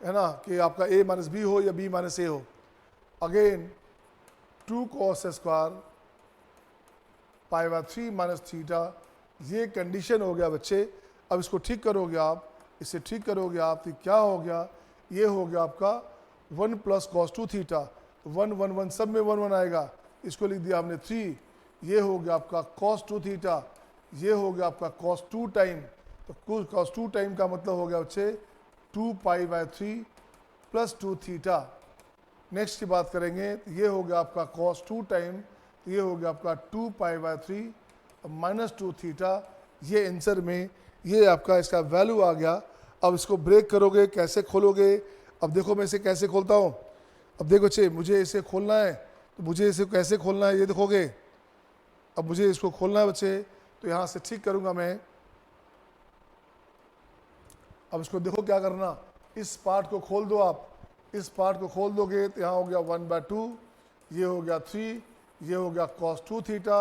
है ना कि आपका a माइनस बी हो या b माइनस a हो। Again 2 cos square pi by 3 minus theta, ये कंडीशन हो गया बच्चे। अब इसको ठीक करोगे आप, इसे ठीक करोगे आप तो क्या हो गया, ये हो गया आपका 1 प्लस कॉस 2 थीटा, 1 1 1 सब में 1 1 आएगा, इसको लिख दिया हमने 3। ये हो गया आपका कॉस 2 थीटा, ये हो गया आपका कॉस 2 टाइम, तो कॉस 2 टाइम का मतलब हो गया बच्चे 2 pi by 3 plus 2 theta. Next की बात करेंगे तो ये हो गया आपका कॉस 2 टाइम, ये हो गया आपका 2 पाई बाय 3 माइनस 2 थीटा। ये आंसर में ये आपका इसका वैल्यू आ गया। अब इसको ब्रेक करोगे, कैसे खोलोगे, अब देखो मैं इसे कैसे खोलता हूँ। अब देखो बच्चे, मुझे इसे खोलना है, तो मुझे इसे कैसे खोलना है ये देखोगे। अब मुझे इसको खोलना है बच्चे, तो यहाँ से ठीक करूँगा मैं। अब इसको देखो क्या करना, इस पार्ट को खोल दो आप, इस पार्ट को खोल दोगे तो यहाँ हो गया 1/2, ये हो गया 3, ये हो गया cos 2 थीटा।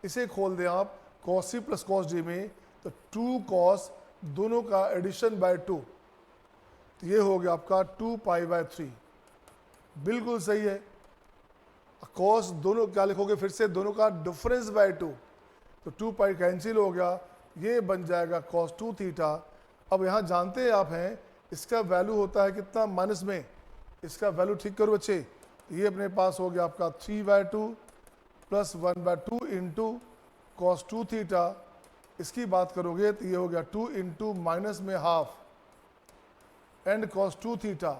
इसे खोल दें आप cos c plus cos d में, तो 2 cos दोनों का एडिशन बाय 2, तो ये हो गया आपका 2 पाई बाय 3। बिल्कुल सही है। cos दोनों क्या लिखोगे फिर से, दोनों का डिफरेंस बाय 2, तो 2 पाई कैंसिल हो गया, ये बन जाएगा cos 2 थीटा। अब यहाँ जानते हैं आप हैं इसका वैल्यू होता है कितना, माइनस में। इसका वैल्यू ठीक करो बच्चे, ये अपने पास हो गया आपका 3/2 प्लस 1/2 इंटू कॉस 2 थीटा। इसकी बात करोगे तो ये हो गया 2 इंटू माइनस में हाफ एंड कॉस 2 थीटा।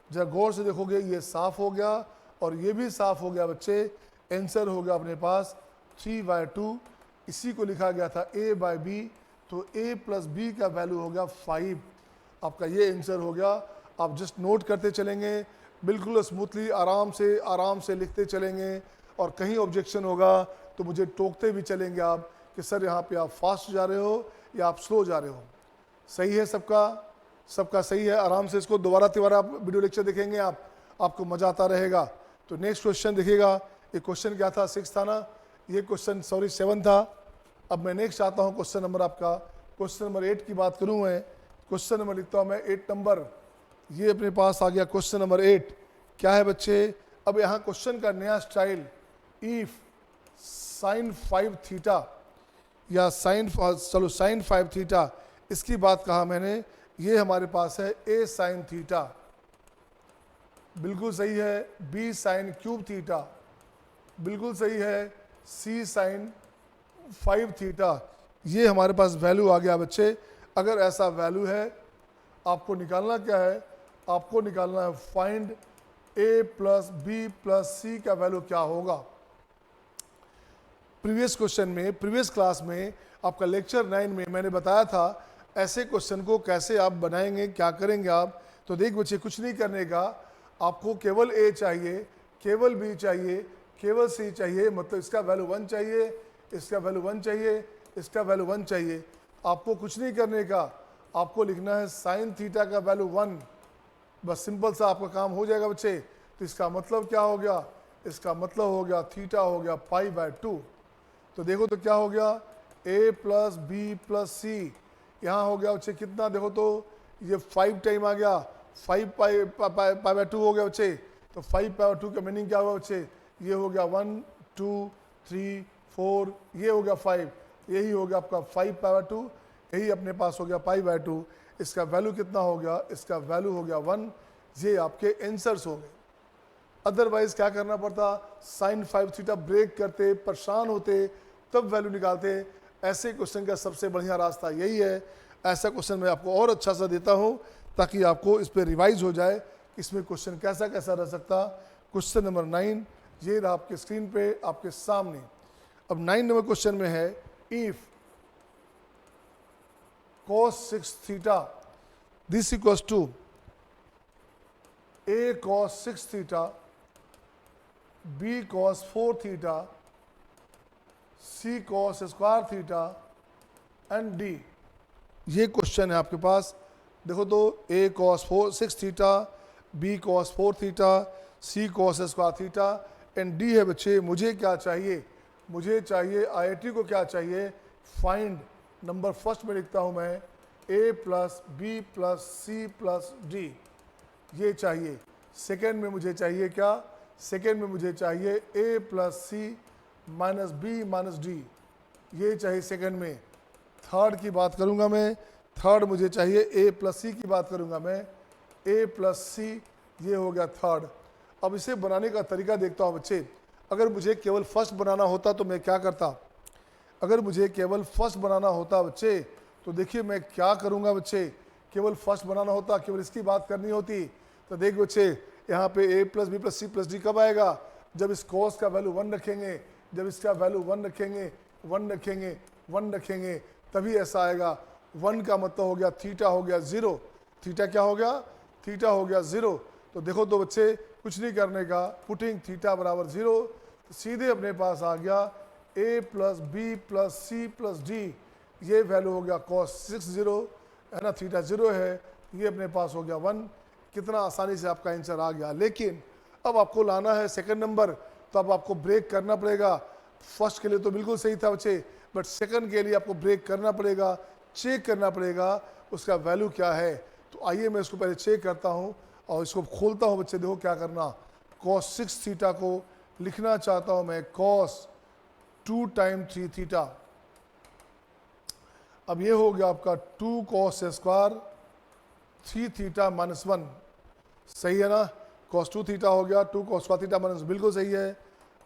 जब गौर से देखोगे ये साफ हो गया और ये भी साफ हो गया बच्चे। आंसर हो गया अपने पास 3/2। इसी को लिखा गया था a बाय बी, तो a प्लस बी का वैल्यू हो गया 5। आपका ये आंसर हो गया। आप जस्ट नोट करते चलेंगे, बिल्कुल स्मूथली आराम से लिखते चलेंगे, और कहीं ऑब्जेक्शन होगा तो मुझे टोकते भी चलेंगे आप कि सर यहाँ पे आप फास्ट जा रहे हो या आप स्लो जा रहे हो। सही है सबका सही है। आराम से इसको दोबारा आप वीडियो लेक्चर देखेंगे आप, आपको मज़ा आता रहेगा। तो नेक्स्ट क्वेश्चन देखिएगा। ये क्वेश्चन क्या था, 6 था ना, ये क्वेश्चन 7 था। अब मैं नेक्स्ट आता हूँ क्वेश्चन नंबर आपका क्वेश्चन नंबर 8 की बात करूं मैं, क्वेश्चन नंबर लिखता हूं मैं 8 नंबर, ये अपने पास आ गया क्वेश्चन नंबर 8। क्या है बच्चे, अब यहाँ क्वेश्चन का नया स्टाइल, इफ साइन 5 थीटा या साइन 5 थीटा, इसकी बात कहा मैंने। ये हमारे पास है ए साइन थीटा, बिल्कुल सही है। बी साइन क्यूब थीटा, बिल्कुल सही है। सी साइन 5 थीटा, ये हमारे पास वैल्यू आ गया बच्चे। अगर ऐसा वैल्यू है, आपको निकालना क्या है, आपको निकालना है फाइंड ए प्लस बी प्लस सी का वैल्यू क्या होगा। प्रीवियस क्वेश्चन में, प्रीवियस क्लास में, आपका लेक्चर 9 में मैंने बताया था ऐसे क्वेश्चन को कैसे आप बनाएंगे, क्या करेंगे आप। तो देख बच्चे, कुछ नहीं करने का, आपको केवल ए चाहिए, केवल बी चाहिए, केवल सी चाहिए, मतलब इसका वैल्यू 1 चाहिए, इसका वैल्यू 1 चाहिए, इसका वैल्यू 1 चाहिए। आपको कुछ नहीं करने का, आपको लिखना है साइन थीटा का वैल्यू 1, बस सिंपल सा आपका काम हो जाएगा बच्चे। तो इसका मतलब क्या हो गया, इसका मतलब हो गया थीटा हो गया π/2। तो देखो तो क्या हो गया, a प्लस बी प्लस सी, यहाँ हो गया बच्चे कितना, देखो तो ये 5 टाइम आ गया, 5π/2 हो गया बच्चे। तो 5π/2 का मीनिंग क्या हुआ बच्चे, ये हो गया 1 2 3 4, ये हो गया 5, यही हो गया आपका 5π/2, यही अपने पास हो गया π/2। इसका वैल्यू कितना हो गया, इसका वैल्यू हो गया 1। ये आपके आंसर्स हो गए। अदरवाइज क्या करना पड़ता, साइन 5 थीटा ब्रेक करते, परेशान होते, तब वैल्यू निकालते। ऐसे क्वेश्चन का सबसे बढ़िया रास्ता यही है। ऐसा क्वेश्चन मैं आपको और अच्छा सा देता हूँ ताकि आपको इस पर रिवाइज हो जाए, इसमें क्वेश्चन कैसा कैसा रह सकता। क्वेश्चन नंबर 9 ये रहा आपके स्क्रीन पे आपके सामने। अब 9 नंबर क्वेश्चन में है, if cos 6 theta this equals to a cos 6 theta, b cos 4 theta, c cos square theta and d। ये क्वेश्चन है आपके पास। देखो तो a cos 6 theta, b cos 4 theta, c cos square theta and d है बच्चे। मुझे क्या चाहिए, मुझे चाहिए IIT को क्या चाहिए, फाइंड। नंबर फर्स्ट में लिखता हूं मैं a plus B plus C plus D, ये चाहिए। सेकेंड में मुझे चाहिए क्या, सेकेंड में मुझे चाहिए a plus C minus B minus D, ये चाहिए सेकेंड में। थर्ड की बात करूंगा मैं, थर्ड मुझे चाहिए a प्लस सी की बात करूंगा मैं, a प्लस सी, ये हो गया थर्ड। अब इसे बनाने का तरीका देखता हूँ बच्चे। अगर मुझे केवल फर्स्ट बनाना होता तो मैं क्या करता, अगर मुझे केवल फर्स्ट बनाना होता बच्चे, तो देखिए मैं क्या करूंगा बच्चे। केवल फर्स्ट बनाना होता, केवल इसकी बात करनी होती, तो देख बच्चे यहाँ पे a plus B plus C plus D कब आएगा, जब इस कॉस का वैल्यू 1 रखेंगे, जब इसका वैल्यू 1 रखेंगे, 1 रखेंगे, 1 रखेंगे, तभी ऐसा आएगा। 1 का मतलब हो गया थीटा हो गया 0, थीटा क्या हो गया, थीटा हो गया 0। तो देखो तो बच्चे कुछ नहीं करने का, पुटिंग थीटा बराबर 0, तो सीधे अपने पास आ गया a plus B plus C plus D, ये वैल्यू हो गया cos 6 0 है ना, थीटा 0 है, ये अपने पास हो गया 1। कितना आसानी से आपका आंसर आ गया। लेकिन अब आपको लाना है सेकंड नंबर, तो अब आपको ब्रेक करना पड़ेगा। फर्स्ट के लिए तो बिल्कुल सही था बच्चे, बट सेकंड के लिए आपको ब्रेक करना पड़ेगा, चेक करना पड़ेगा उसका वैल्यू क्या है। तो आइए मैं इसको पहले चेक करता हूँ और इसको खोलता हूँ बच्चे। देखो क्या करना, cos 6 थीटा को लिखना चाहता हूँ मैं cos 2 टाइम 3 थीटा। अब ये हो गया आपका 2 cos स्क्वायर 3 थीटा माइनस 1, सही है ना। cos 2 थीटा हो गया 2 cos स्क्वायर थीटा माइनस, बिल्कुल सही है।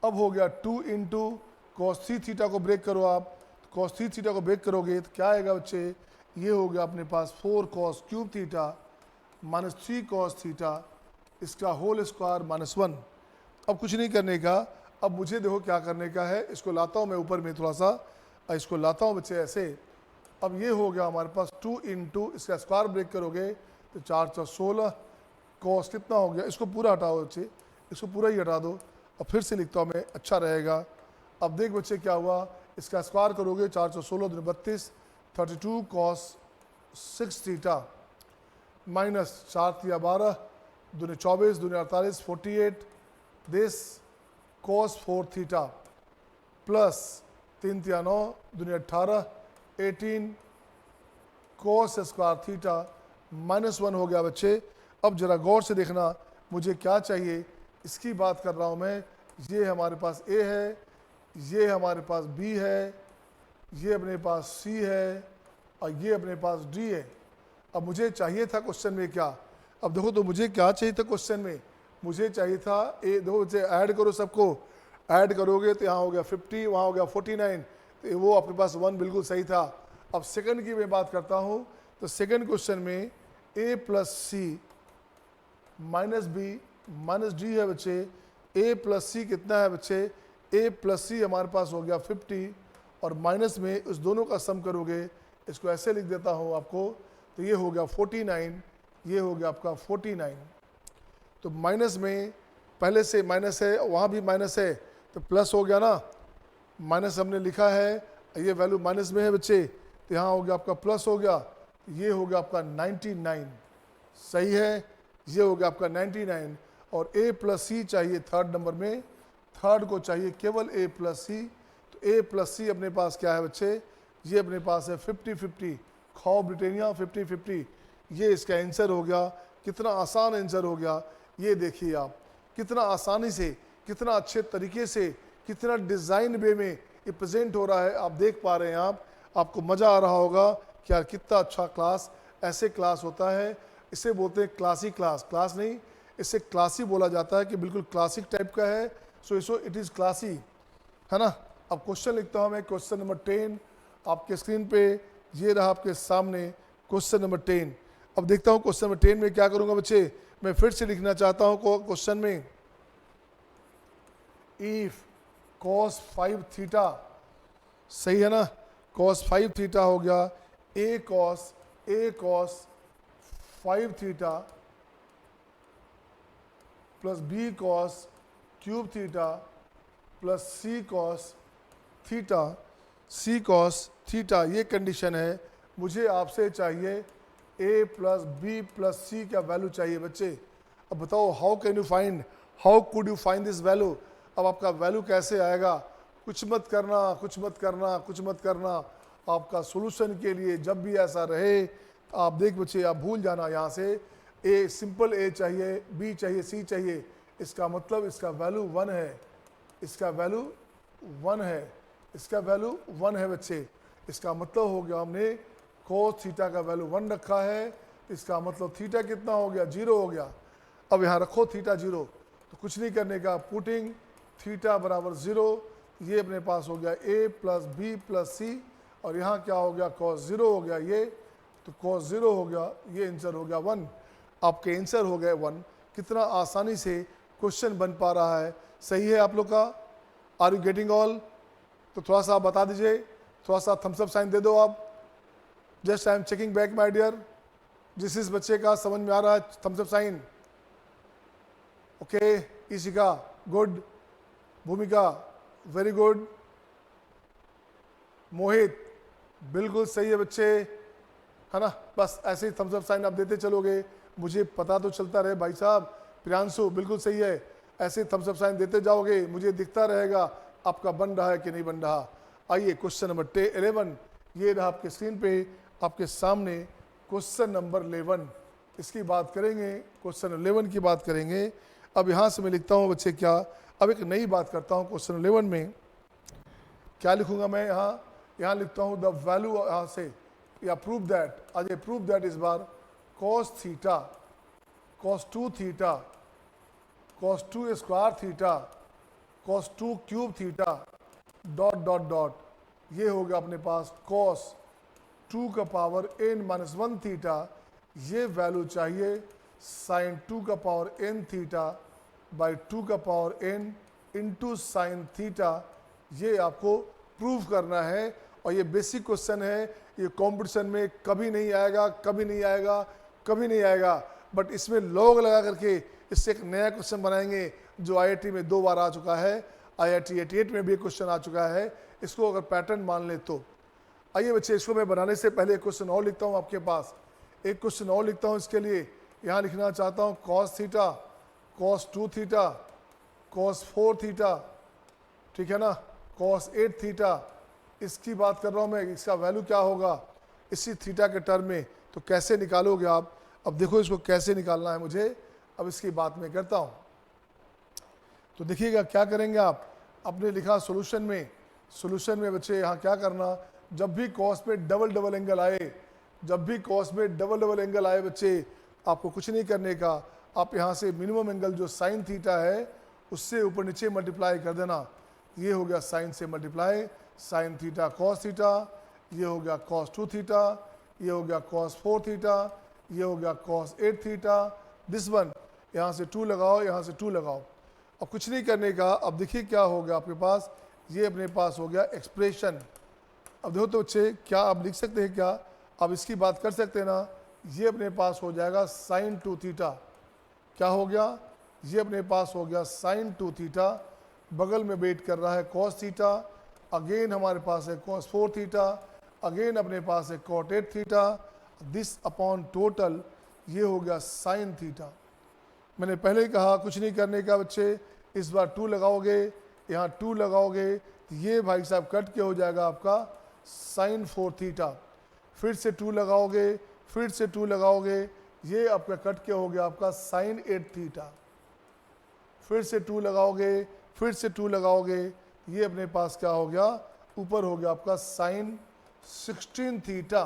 अब हो गया 2 इंटू cos 3 थीटा को ब्रेक करो आप, cos 3 थीटा को ब्रेक करोगे तो क्या आएगा बच्चे, ये हो गया अपने पास 4 cos cube theta minus 3 cos theta, इसका होल स्क्वायर माइनस 1। अब कुछ नहीं करने का, अब मुझे देखो क्या करने का है, इसको लाता हूँ मैं ऊपर में थोड़ा सा, इसको लाता हूँ बच्चे ऐसे। अब ये हो गया हमारे पास 2 इंटू, इसका स्क्वायर ब्रेक करोगे तो 4 4 16 कॉस कितना हो गया, इसको पूरा हटाओ बच्चे, इसको पूरा ही हटा दो और फिर से लिखता हूँ मैं, अच्छा रहेगा। अब देख बच्चे क्या हुआ, इसका स्क्वायर करोगे 4 16 दूनी 32, 32 cos 6 थीटा माइनस 4 तिया 12 दूनी 24 दूनी 48 48 दिस cos 4 थीटा प्लस 3 तिया 9 दूनी 18 18 cos स्क्वायर थीटा -1 हो गया बच्चे। अब जरा गौर से देखना मुझे क्या चाहिए, इसकी बात कर रहा हूँ मैं। ये हमारे पास A है, ये हमारे पास B है, ये अपने पास C है और ये अपने पास D है। अब मुझे चाहिए था क्वेश्चन में क्या, अब देखो तो मुझे क्या चाहिए था क्वेश्चन में, मुझे चाहिए था ए, देखो इसे ऐड करो, सबको ऐड करोगे तो यहाँ हो गया 50, वहाँ हो गया 49, तो वो आपके पास 1 बिल्कुल सही था। अब सेकंड की मैं बात करता हूँ, तो सेकंड क्वेश्चन में A plus C minus B minus D है बच्चे। A प्लस सी कितना है बच्चे, A प्लस सी हमारे पास हो गया 50 और माइनस में उस दोनों का सम करोगे, इसको ऐसे लिख देता हूँ आपको, तो ये हो गया 49, ये हो गया आपका 49। तो माइनस में पहले से माइनस है, वहाँ भी माइनस है, तो प्लस हो गया ना, माइनस हमने लिखा है, ये वैल्यू माइनस में है बच्चे, तो यहाँ हो गया आपका प्लस हो गया, ये हो गया आपका 99, सही है, ये हो गया आपका 99। और A प्लस सी चाहिए थर्ड नंबर में, थर्ड को चाहिए केवल A प्लस सी, तो A प्लस सी अपने पास क्या है बच्चे, ये अपने पास है 50-50, खाओ ब्रिटानिया 50-50, ये इसका आंसर हो गया। कितना आसान आंसर हो गया, ये देखिए आप, कितना आसानी से, कितना अच्छे तरीके से, कितना डिज़ाइन वे में ये प्रेजेंट हो रहा है, आप देख पा रहे हैं। आपको मज़ा आ रहा होगा कि यार कितना अच्छा क्लास, ऐसे क्लास होता है, इसे बोलते हैं क्लासिक क्लास, क्लास नहीं, इसे क्लासी बोला जाता है कि बिल्कुल क्लासिक टाइप का है, सो इट इज़ क्लासी, है ना। अब क्वेश्चन लिखता हूँ मैं, क्वेश्चन नंबर 10 आपके स्क्रीन पे ये रहा आपके सामने, क्वेश्चन नंबर 10। अब देखता हूँ क्वेश्चन नंबर 10 में क्या करूँगा बच्चे, मैं फिर से लिखना चाहता हूँ क्वेश्चन में, इफ cos 5 थीटा, सही है ना, cos 5 थीटा हो गया, a cos 5 theta plus b cos cube theta plus c cos theta, ये कंडीशन है। मुझे आपसे चाहिए a plus b plus c का वैल्यू चाहिए बच्चे। अब बताओ how could you find this value. अब आपका वैल्यू कैसे आएगा, कुछ मत करना, आपका सोल्यूशन के लिए जब भी ऐसा रहे, आप देख बच्चे, आप भूल जाना यहाँ से, ए सिंपल ए चाहिए, बी चाहिए, सी चाहिए, इसका मतलब इसका वैल्यू 1 है, इसका वैल्यू 1 है बच्चे। इसका मतलब हो गया हमने cos थीटा का वैल्यू 1 रखा है, इसका मतलब थीटा कितना हो गया, 0 हो गया। अब यहाँ रखो थीटा 0, तो कुछ नहीं करने का, पुटिंग थीटा बराबर 0, ये अपने पास हो गया a प्लस बी प्लस सी, और यहाँ क्या हो गया, cos 0 हो गया ये, तो cos 0 हो गया, ये आंसर हो गया 1। आपके आंसर हो गए 1। कितना आसानी से क्वेश्चन बन पा रहा है, सही है आप लोग का, आर यू गेटिंग ऑल। तो थोड़ा सा आप बता दीजिए, थोड़ा सा थम्स अप साइन दे दो आप, just I am checking back my dear, जिस बच्चे का समझ में आ रहा है thumbs up sign. Okay, Ishika good, Bhumika very good, Mohit बिल्कुल सही है बच्चे, है ना। बस ऐसे ही थम्स अप साइन आप देते चलोगे, मुझे पता तो चलता रहे भाई साहब। प्रियांशु बिल्कुल सही है, ऐसे थम्स अप साइन देते जाओगे, मुझे दिखता रहेगा आपका बन रहा है कि नहीं बन रहा। आइए क्वेश्चन नंबर 11, ये रहा आपके स्क्रीन पे आपके सामने, क्वेश्चन नंबर 11, इसकी बात करेंगे, क्वेश्चन 11 की बात करेंगे। अब यहाँ से मैं लिखता हूँ बच्चे क्या, अब एक नई बात करता हूँ। क्वेश्चन 11 में क्या लिखूंगा मैं, यहाँ लिखता हूँ द वैल्यू, यहाँ से या प्रूव दैट, आज प्रूव दैट इस बार cos theta, cos 2 theta, cos 2 square theta, cos 2 cube theta, dot dot dot, ये हो गया अपने पास cos 2 का पावर n-1 थीटा, ये वैल्यू चाहिए sin 2 का पावर n थीटा बाई 2 का power n into sine theta, ये आपको प्रूव करना है। और ये बेसिक क्वेश्चन है, ये कंपटीशन में कभी नहीं आएगा, बट इसमें लॉग लगा करके इससे एक नया क्वेश्चन बनाएंगे जो IIT में 2 बार आ चुका है, IIT 88 में भी क्वेश्चन आ चुका है, इसको अगर पैटर्न मान ले तो। आइए बच्चे, इसको मैं बनाने से पहले एक क्वेश्चन और लिखता हूँ आपके पास, एक क्वेश्चन और लिखता हूँ। इसके लिए यहाँ लिखना चाहता हूँ cos theta, cos 2 theta, cos 4 theta, ठीक है ना, cos 8 थीटा, इसकी बात कर रहा हूँ मैं, इसका वैल्यू क्या होगा, इसी थीटा के टर्म में, तो कैसे निकालोगे आप? अब देखो इसको कैसे निकालना है मुझे, अब इसकी बात मैं करता हूँ। तो देखिएगा क्या करेंगे आप, आपने लिखा सॉल्यूशन में बच्चे यहाँ क्या करना, जब भी कॉस में डबल डबल एंगल आए, जब भी कॉस में डबल डबल एंगल आए बच्चे, आपको कुछ नहीं करने का, आप यहाँ से मिनिमम एंगल जो साइन थीटा है उससे ऊपर नीचे मल्टीप्लाई कर देना। ये हो गया साइन से multiply, sine theta cos theta, ये हो गया कॉस 2 थीटा, ये हो गया कॉस 4 थीटा, ये हो गया कॉस 8 थीटा, दिस वन, यहाँ से 2 लगाओ, यहाँ से 2 लगाओ। अब कुछ नहीं करने का, अब देखिए क्या हो गया आपके पास, ये अपने पास हो गया एक्सप्रेशन। अब देखो तो बच्चे क्या आप लिख सकते हैं क्या, आप इसकी बात कर सकते हैं ना, ये अपने पास हो जाएगा साइन 2 थीटा, क्या हो गया, ये अपने पास हो गया साइन 2 थीटा, बगल में वेट कर रहा है कॉस थीटा, अगेन हमारे पास है कॉस 4 थीटा, अगेन अपने पास है cot 8 theta, this upon total ये हो गया साइन थीटा। मैंने पहले ही कहा कुछ नहीं करने का बच्चे, इस बार 2 लगाओगे, यहाँ 2 लगाओगे, तो ये भाई साहब कट के हो जाएगा आपका साइन 4 थीटा, फिर से 2 लगाओगे, फिर से 2 लगाओगे, ये आपका कट के हो गया आपका साइन 8 थीटा, फिर से 2 लगाओगे, फिर से 2 लगाओगे, ये अपने पास क्या हो गया, ऊपर हो गया आपका साइन 16 थीटा,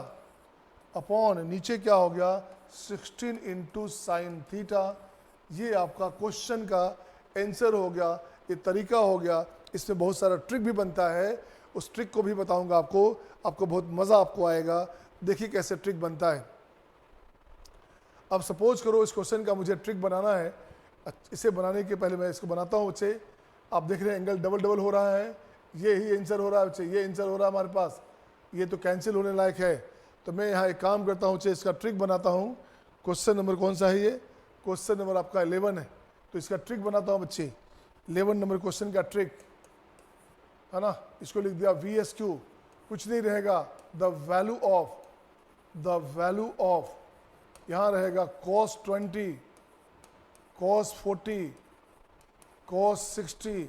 अपॉन नीचे क्या हो गया 16 इंटू साइन थीटा। ये आपका क्वेश्चन का आंसर हो गया, ये तरीका हो गया। इसमें बहुत सारा ट्रिक भी बनता है, उस ट्रिक को भी बताऊंगा आपको बहुत मज़ा आपको आएगा। देखिए कैसे ट्रिक बनता है। अब सपोज करो इस क्वेश्चन का मुझे ट्रिक बनाना है, इसे बनाने के पहले मैं इसको बनाता हूँ बच्चे। आप देख रहे हैं एंगल डबल डबल हो रहा है, ये ही आंसर हो रहा है बच्चे, ये आंसर हो रहा है हमारे पास, ये तो कैंसिल होने लायक है। तो मैं यहाँ एक काम करता हूँ बच्चे, इसका ट्रिक बनाता हूँ। क्वेश्चन नंबर कौन सा है ये, क्वेश्चन नंबर आपका 11 है, तो इसका ट्रिक बनाता हूँ बच्चे। 11 नंबर क्वेश्चन का ट्रिक है ना, इसको लिख दिया VSQ, कुछ नहीं रहेगा, द वैल्यू ऑफ यहाँ रहेगा cos 20, cos 40, cos 60,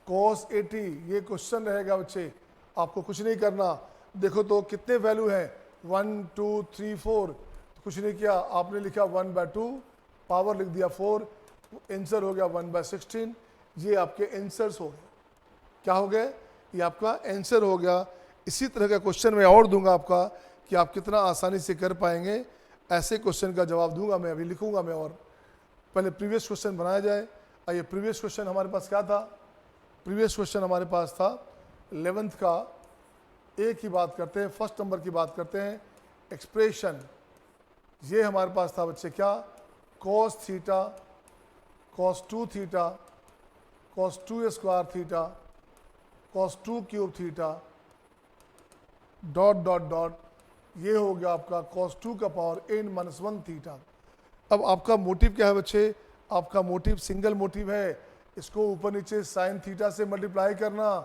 cos 80, ये क्वेश्चन रहेगा बच्चे। आपको कुछ नहीं करना, देखो तो कितने वैल्यू हैं 1 2 3 4, तो कुछ नहीं किया, आपने लिखा 1/2, पावर लिख दिया 4, आंसर हो गया 1/16। ये आपके आंसर्स हो गए, क्या हो गए, ये आपका आंसर हो गया। इसी तरह का क्वेश्चन मैं और दूंगा आपका कि आप कितना आसानी से कर पाएंगे। ऐसे क्वेश्चन का जवाब दूंगा मैं, अभी लिखूंगा मैं। और पहले प्रीवियस क्वेश्चन बनाया जाए। आइए प्रीवियस क्वेश्चन हमारे पास क्या था, प्रीवियस क्वेश्चन हमारे पास था 11th का, ए की बात करते हैं, फर्स्ट नंबर की बात करते हैं, एक्सप्रेशन। ये हमारे पास था बच्चे क्या, cos theta, cos 2 theta, cos 2 square theta, cos 2 cube theta, dot dot dot, ये हो गया आपका cos 2 का पावर n-1 थीटा। अब आपका मोटिव क्या है बच्चे, आपका मोटिव सिंगल मोटिव है, इसको ऊपर नीचे साइन थीटा से मल्टीप्लाई करना।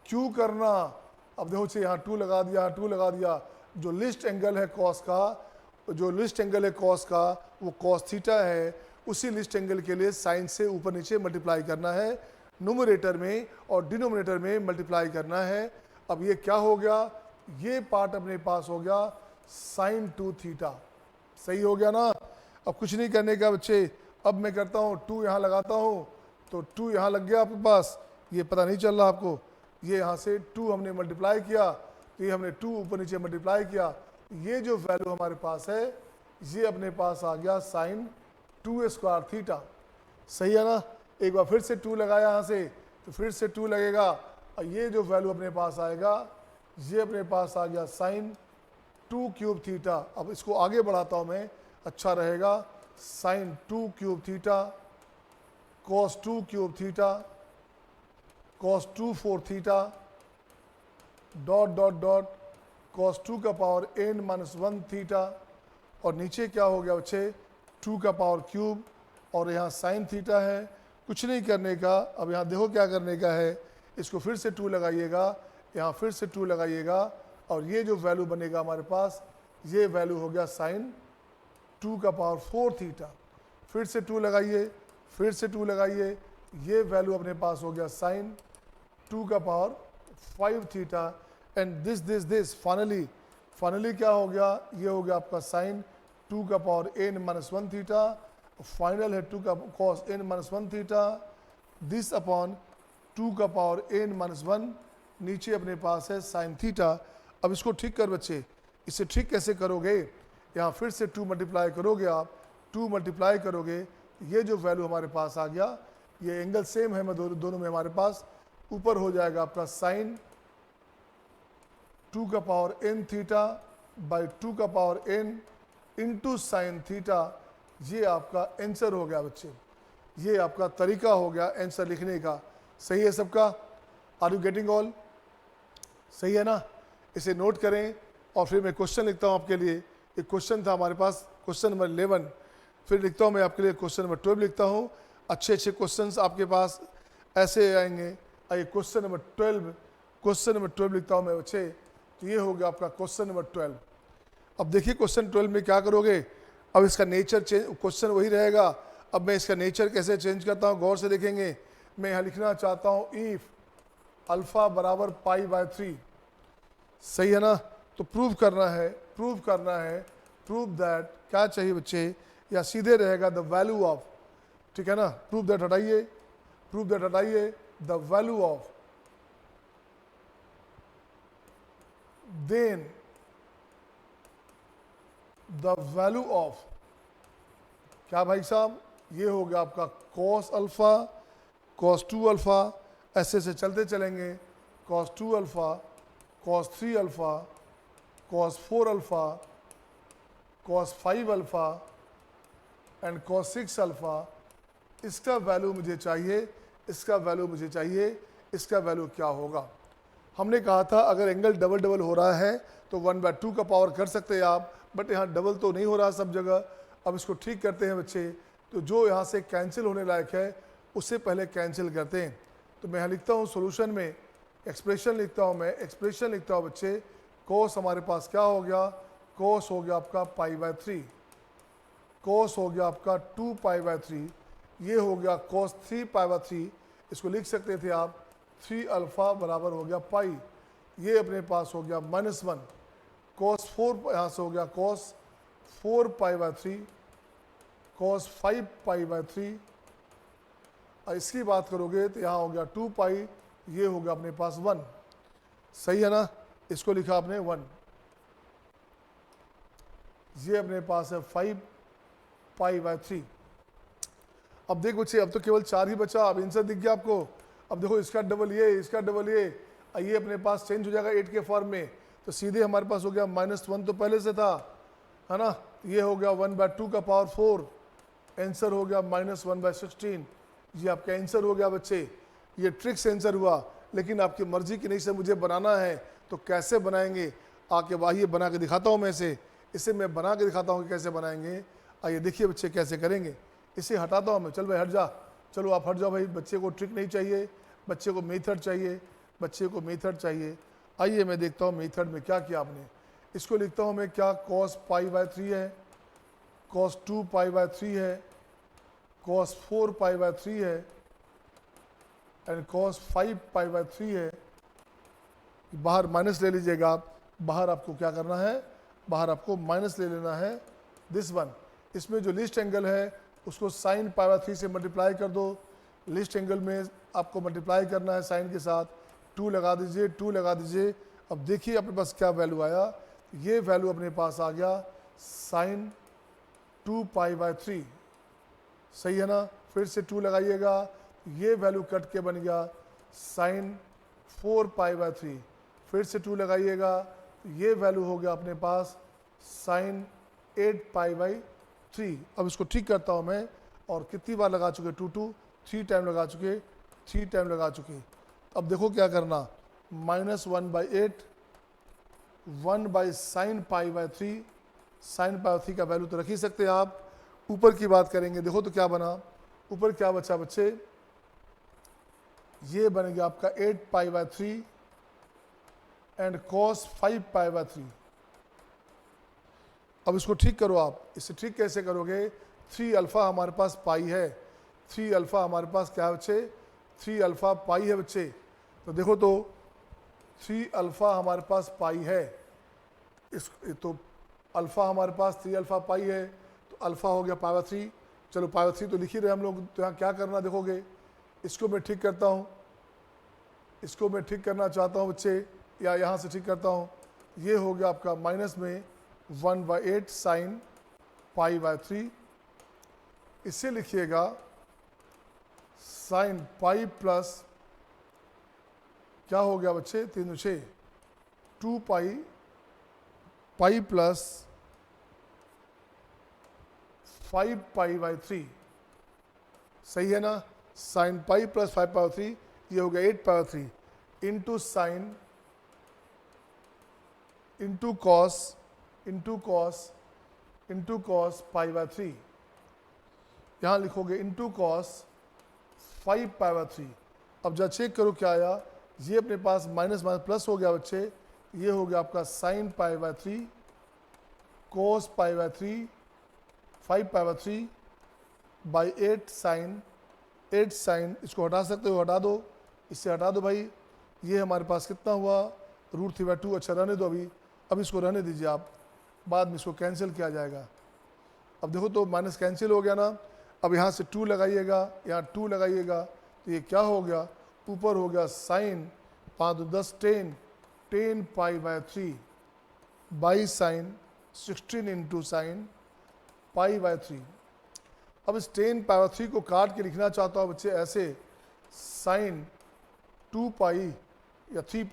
क्यों करना, अब देखो बच्चे यहाँ 2 लगा दिया, यहाँ 2 लगा दिया, जो लिस्ट एंगल है कॉस का, जो लिस्ट एंगल है कॉस का वो cos थीटा है, उसी लिस्ट एंगल के लिए साइन से ऊपर नीचे मल्टीप्लाई करना है, न्यूमरेटर में और डिनोमिनेटर में मल्टीप्लाई करना है। अब ये क्या हो गया, ये पार्ट अपने पास हो गया साइन 2 थीटा, सही हो गया ना। अब कुछ नहीं करने का बच्चे, अब मैं करता हूँ 2 यहाँ लगाता हूँ, तो 2 यहाँ लग गया आपके पास, ये पता नहीं चल रहा आपको, ये यहाँ से 2 हमने मल्टीप्लाई किया, तो ये हमने 2 ऊपर नीचे मल्टीप्लाई किया, ये जो वैल्यू हमारे पास है ये अपने पास आ गया साइन 2 स्क्वायर थीटा, सही है ना। एक बार फिर से 2 लगाया यहाँ से, तो फिर से 2 लगेगा, और ये जो वैल्यू अपने पास आएगा ये अपने पास आ गया साइन 2 क्यूब थीटा। अब इसको आगे बढ़ाता हूँ मैं, अच्छा रहेगा, sine 2 cube theta, cos 2 cube theta, cos 2 4 theta, dot dot dot, cos 2 का पावर n-1 थीटा, और नीचे क्या हो गया बच्चे 2 का पावर क्यूब, और यहाँ साइन थीटा है। कुछ नहीं करने का, अब यहाँ देखो क्या करने का है, इसको फिर से 2 लगाइएगा, यहाँ फिर से 2 लगाइएगा, और ये जो वैल्यू बनेगा हमारे पास, ये वैल्यू हो गया साइन 2 का पावर 4 थीटा। फिर से 2 लगाइए, फिर से 2 लगाइए, ये वैल्यू अपने पास हो गया साइन 2 का power 5 theta. And this finally finally क्या हो गया, ये हो गया आपका साइन 2 का power n minus 1 theta, final है 2 का cos n minus 1 theta, this upon 2 का पावर n माइनस 1, नीचे अपने पास है साइन थीटा। अब इसको ठीक कर बच्चे, इसे ठीक कैसे करोगे, यहाँ फिर से 2 मल्टीप्लाई करोगे आप, 2 मल्टीप्लाई करोगे, ये जो वैल्यू हमारे पास आ गया, ये एंगल सेम है दोनों में हमारे पास, ऊपर हो जाएगा आपका साइन 2 का पावर n थीटा बाई 2 का power n into sine theta. ये आपका आंसर हो गया बच्चे, ये आपका तरीका हो गया आंसर लिखने का। सही है सबका? Are you getting all? सही है ना? इसे नोट करें और फिर मैं क्वेश्चन लिखता हूँ आपके लिए। एक क्वेश्चन था हमारे पास, क्वेश्चन नंबर 11, फिर लिखता हूँ मैं आपके लिए क्वेश्चन नंबर 12 लिखता हूँ। अच्छे अच्छे क्वेश्चंस आपके पास ऐसे आएंगे। आइए क्वेश्चन नंबर 12, क्वेश्चन नंबर 12 लिखता हूँ मैं बच्चे। तो ये हो गया आपका क्वेश्चन नंबर 12। अब देखिए क्वेश्चन 12 में क्या करोगे, अब इसका नेचर चेंज, क्वेश्चन वही रहेगा, अब मैं इसका नेचर कैसे चेंज करता हूँ गौर से देखेंगे। मैं यहाँ लिखना चाहता हूँ इफ अल्फा बराबर पाई बाय 3, सही है ना? तो प्रूव करना है, प्रूव दैट, क्या चाहिए बच्चे, या सीधे रहेगा द वैल्यू ऑफ, ठीक है ना? प्रूव दैट हटाइए, the value of, then the value of, क्या भाई साहब, ये हो गया आपका कॉस अल्फा, कॉस 2 अल्फा, ऐसे ऐसे चलते चलेंगे, cos 2 alpha, cos 3 alpha, cos 4 alpha, cos 5 alpha and cos 6 alpha. इसका वैल्यू मुझे चाहिए, इसका वैल्यू मुझे चाहिए, इसका वैल्यू क्या होगा। हमने कहा था अगर एंगल डबल डबल हो रहा है तो 1/2 का पावर कर सकते हैं आप, बट यहाँ डबल तो नहीं हो रहा सब जगह। अब इसको ठीक करते हैं बच्चे, तो जो यहाँ से कैंसिल होने लायक है उससे पहले कैंसिल करते हैं। तो मैं यहाँ लिखता हूँ सोल्यूशन में एक्सप्रेशन लिखता हूँ, मैं एक्सप्रेशन लिखता हूँ बच्चे। कोस हमारे पास क्या हो गया, कोस हो गया आपका पाई बाय 3, कोस हो गया आपका 2 पाई बाय 3, ये हो गया कोस 3 पाई बाय 3। इसको लिख सकते थे आप 3 अल्फा बराबर हो गया पाई, ये अपने पास हो गया -1, कोस 4 यहाँ से हो गया कोस 4 pi by 3, cos 5 pi by 3, और इसकी बात करोगे तो यहाँ हो गया 2 पाई, ये हो गया अपने पास 1, सही है ना? इसको लिखा आपने 1, ये अपने पास है 5 पाई बाय 3। अब देख बच्चे, अब तो केवल 4 ही बचा, अब आंसर दिख गया आपको। अब देखो इसका डबल ये, इसका डबल ये अपने पास चेंज हो जाएगा 8 के फॉर्म में, तो सीधे हमारे पास हो गया -1 तो पहले से था, है ना? ये हो गया 1/2 का पावर 4, आंसर हो गया -1/16। ये आपका आंसर हो गया बच्चे। ये ट्रिक्स आंसर हुआ, लेकिन आपकी मर्जी की नहीं से मुझे बनाना है तो कैसे बनाएंगे, आके आइए बना के दिखाता हूँ मैं इसे मैं बना के दिखाता हूँ कि कैसे बनाएंगे। आइए देखिए बच्चे कैसे करेंगे। इसे हटाता हूँ मैं, चल भाई हट जा, चलो आप हट जाओ भाई, बच्चे को ट्रिक नहीं चाहिए, बच्चे को मेथड चाहिए, बच्चे को मेथड चाहिए। आइए मैं देखता हूँ मेथड में क्या किया आपने। इसको लिखता हूँ मैं, क्या कॉस पाई बाय 3 है, कॉस 2 पाई बाय 3 है, कॉस 4 पाई बाय 3 है एंड कॉस 5 पाई बाय 3 है। बाहर माइनस ले लीजिएगा आप, बाहर आपको क्या करना है, बाहर आपको माइनस ले लेना है दिस वन। इसमें जो लिस्ट एंगल है उसको साइन पाई बाय 3 से मल्टीप्लाई कर दो। लिस्ट एंगल में आपको मल्टीप्लाई करना है साइन के साथ, 2 लगा दीजिए, 2 लगा दीजिए। अब देखिए अपने पास क्या वैल्यू आया, ये वैल्यू अपने पास आ गया साइन 2 पाई बाय 3, सही है ना? फिर से 2 लगाइएगा, ये वैल्यू कट के बन गया साइन 4 पाई बाय 3, फिर से 2 लगाइएगा, ये वैल्यू हो गया अपने पास साइन 8 पाई बाई 3। अब इसको ठीक करता हूँ मैं, और कितनी बार लगा चुके, 3 टाइम लगा चुके, 3 टाइम लगा चुके। अब देखो क्या करना, -1/8, 1/sin pi by 3, sign pi by 3 का वैल्यू तो रख ही सकते हैं आप। ऊपर की बात करेंगे, देखो तो क्या बना, ऊपर क्या बचा बच्चे, ये बन गया आपका 8 पाई by 3 and cos 5 pi by 3। अब इसको ठीक करो आप, इसे ठीक कैसे करोगे, 3 अल्फा हमारे पास पाई है, 3 अल्फा हमारे पास क्या है बच्चे, 3 अल्फा पाई है बच्चे। तो देखो तो 3 अल्फा हमारे पास पाई है, इस तो अल्फ़ा हमारे पास 3 अल्फ़ा पाई है, तो अल्फ़ा हो गया पाई बाय 3। चलो पाई बाय 3 तो लिख ही रहे हम लोग, तो यहाँ क्या करना देखोगे, इसको मैं ठीक करता हूँ, इसको मैं ठीक करना चाहता हूँ बच्चे, या यहाँ से ठीक करता हूँ। ये हो गया आपका माइनस में 1/8 साइन पाई बाय 3। इससे लिखिएगा साइन पाई प्लस क्या हो गया बच्चे, 3 6 2 पाई, पाई प्लस 5 पाई बाई 3। सही है ना, साइन पाई प्लस 5 पाई 3, ये हो गया 8 पाई 3 into sine into cos into cos into cos pi by 3। यहाँ लिखोगे इंटू कॉस 5 पाई बाय 3। अब जब चेक करो क्या आया, ये अपने पास माइनस माइनस प्लस हो गया बच्चे, ये हो गया आपका sine pi by 3 cos pi by 3 5 pi by 3 by 8 sine, 8 sine, इसको हटा सकते हो, हटा दो, इससे हटा दो भाई। ये हमारे पास कितना हुआ, √3/2। अच्छा रहने दो, अब इसको रहने दीजिए आप, बाद में इसको कैंसिल किया जाएगा। अब देखो तो माइनस कैंसिल हो गया ना। अब यहाँ से 2 लगाइएगा, यहाँ 2 लगाइएगा, तो ये क्या हो गया, ऊपर हो गया sine 5 2 10 10 pi by 3 by sine 16 into sine pi by 3। अब इस 10 पाई बाय 3 को काट के लिखना चाहता हूँ बच्चे ऐसे, साइन 2 पाई या 3